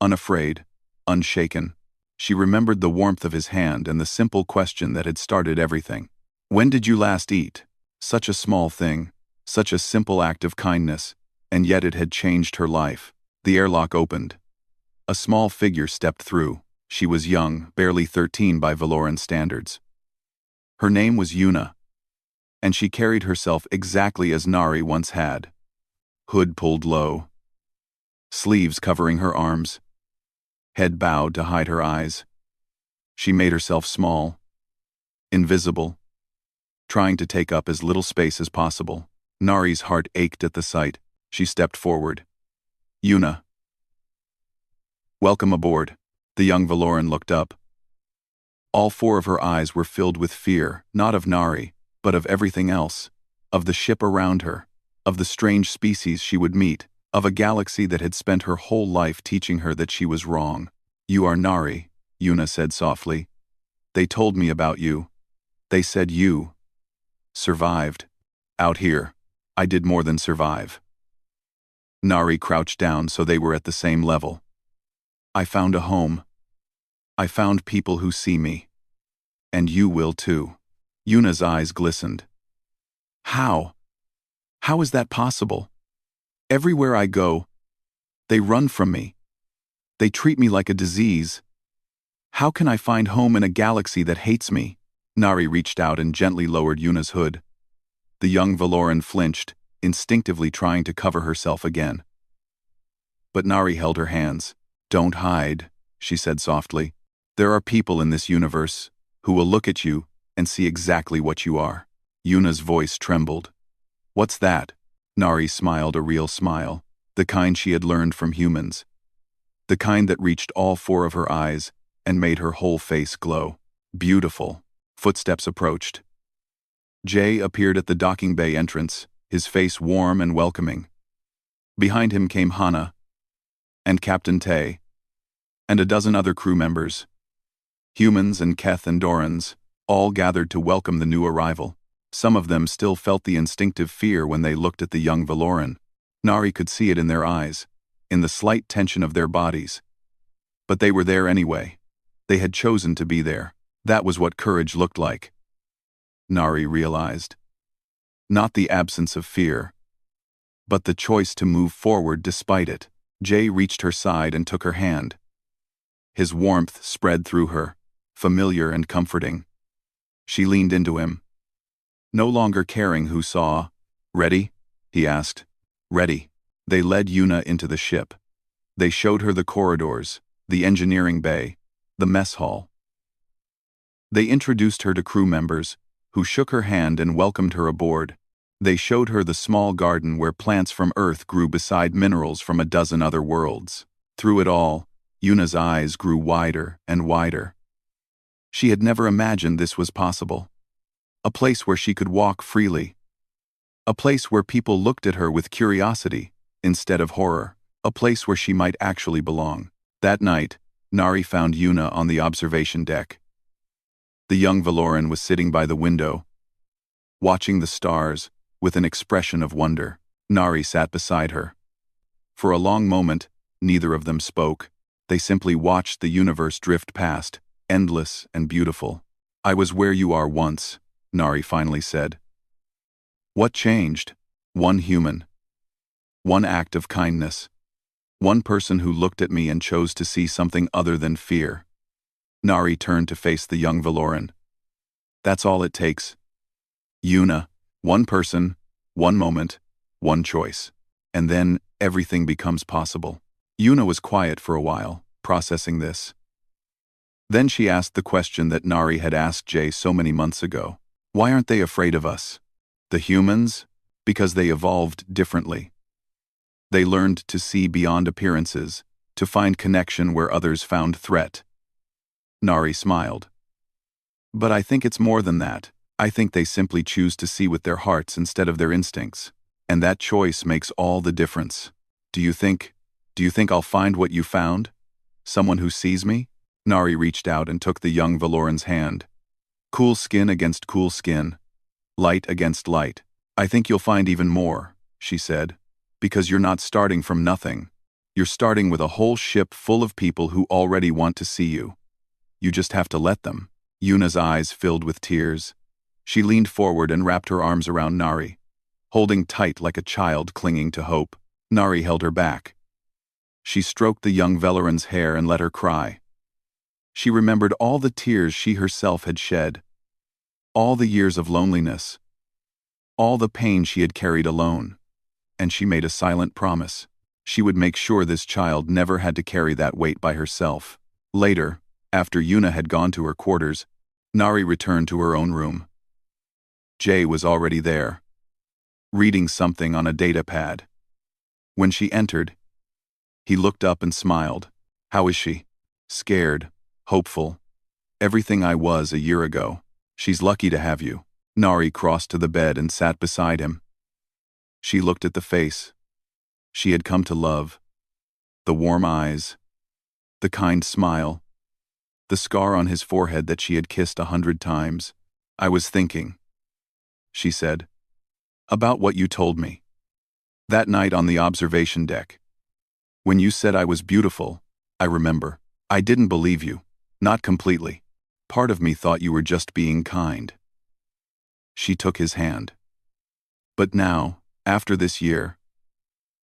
unafraid, unshaken. She remembered the warmth of his hand and the simple question that had started everything. When did you last eat? Such a small thing, such a simple act of kindness, and yet it had changed her life. The airlock opened. A small figure stepped through. She was young, barely 13 by Valoran standards. Her name was Yuna, and she carried herself exactly as Nari once had. Hood pulled low. Sleeves covering her arms. Head bowed to hide her eyes. She made herself small. Invisible. Trying to take up as little space as possible. Nari's heart ached at the sight. She stepped forward. Yuna. Welcome aboard. The young Valoran looked up. All 4 of her eyes were filled with fear, not of Nari, but of everything else. Of the ship around her. Of the strange species she would meet. Of a galaxy that had spent her whole life teaching her that she was wrong. You are Nari, Yuna said softly. They told me about you. They said you survived. Out here. I did more than survive. Nari crouched down so they were at the same level. I found a home. I found people who see me. And you will too. Yuna's eyes glistened. How? How is that possible? Everywhere I go, they run from me. They treat me like a disease. How can I find home in a galaxy that hates me? Nari reached out and gently lowered Yuna's hood. The young Valoran flinched, instinctively trying to cover herself again. But Nari held her hands. Don't hide, she said softly. There are people in this universe who will look at you and see exactly what you are. Yuna's voice trembled. What's that? Nari smiled a real smile, the kind she had learned from humans. The kind that reached all four of her eyes and made her whole face glow. Beautiful. Footsteps approached. Jay appeared at the docking bay entrance, his face warm and welcoming. Behind him came Hana, and Captain Tay, and a dozen other crew members. Humans and Keth and Dorans, all gathered to welcome the new arrival. Some of them still felt the instinctive fear when they looked at the young Valoran. Nari could see it in their eyes, in the slight tension of their bodies. But they were there anyway. They had chosen to be there. That was what courage looked like. Nari realized. Not the absence of fear, but the choice to move forward despite it. Jay reached her side and took her hand. His warmth spread through her, familiar and comforting. She leaned into him, no longer caring who saw. Ready? He asked. Ready. They led Yuna into the ship. They showed her the corridors, the engineering bay, the mess hall. They introduced her to crew members, who shook her hand and welcomed her aboard. They showed her the small garden where plants from Earth grew beside minerals from a dozen other worlds. Through it all, Yuna's eyes grew wider and wider. She had never imagined this was possible. A place where she could walk freely. A place where people looked at her with curiosity instead of horror. A place where she might actually belong. That night, Nari found Yuna on the observation deck. The young Valoran was sitting by the window, watching the stars with an expression of wonder. Nari sat beside her. For a long moment, neither of them spoke. They simply watched the universe drift past, endless and beautiful. I was where you are once, Nari finally said. What changed? One human. One act of kindness. One person who looked at me and chose to see something other than fear. Nari turned to face the young Valoran. That's all it takes. Yuna, one person, one moment, one choice. And then everything becomes possible. Yuna was quiet for a while, processing this. Then she asked the question that Nari had asked Jay so many months ago. Why aren't they afraid of us? The humans? Because they evolved differently. They learned to see beyond appearances, to find connection where others found threat. Nari smiled. But I think it's more than that. I think they simply choose to see with their hearts instead of their instincts. And that choice makes all the difference. Do you think I'll find what you found? Someone who sees me? Nari reached out and took the young Valoran's hand. Cool skin against cool skin. Light against light. I think you'll find even more, she said. Because you're not starting from nothing. You're starting with a whole ship full of people who already want to see you. You just have to let them. Yuna's eyes filled with tears. She leaned forward and wrapped her arms around Nari, holding tight like a child clinging to hope. Nari held her back. She stroked the young Valoran's hair and let her cry. She remembered all the tears she herself had shed, all the years of loneliness, all the pain she had carried alone, and she made a silent promise. She would make sure this child never had to carry that weight by herself. Later, after Yuna had gone to her quarters, Nari returned to her own room. Jay was already there, reading something on a data pad. When she entered, he looked up and smiled. How is she? Scared, hopeful. Everything I was a year ago. She's lucky to have you. Nari crossed to the bed and sat beside him. She looked at the face she had come to love, the warm eyes, the kind smile, the scar on his forehead that she had kissed 100 times. I was thinking, she said. About what you told me. That night on the observation deck. When you said I was beautiful, I remember. I didn't believe you. Not completely. Part of me thought you were just being kind. She took his hand. But now, after this year,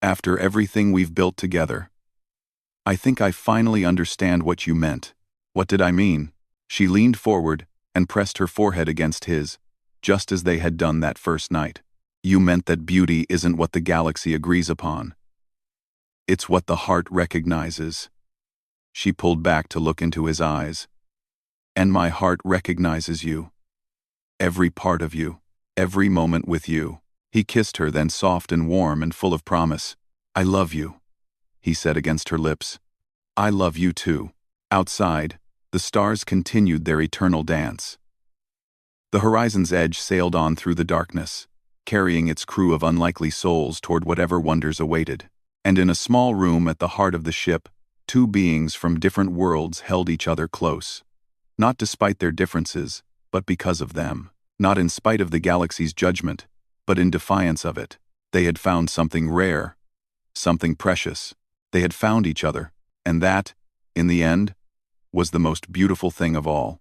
after everything we've built together, I think I finally understand what you meant. What did I mean? She leaned forward and pressed her forehead against his, just as they had done that first night. You meant that beauty isn't what the galaxy agrees upon. It's what the heart recognizes. She pulled back to look into his eyes. And my heart recognizes you. Every part of you. Every moment with you. He kissed her, then soft and warm and full of promise. I love you, he said against her lips. I love you too. Outside, the stars continued their eternal dance. The horizon's edge sailed on through the darkness, carrying its crew of unlikely souls toward whatever wonders awaited. And in a small room at the heart of the ship, two beings from different worlds held each other close. Not despite their differences, but because of them. Not in spite of the galaxy's judgment, but in defiance of it. They had found something rare, something precious. They had found each other, and that, in the end, was the most beautiful thing of all.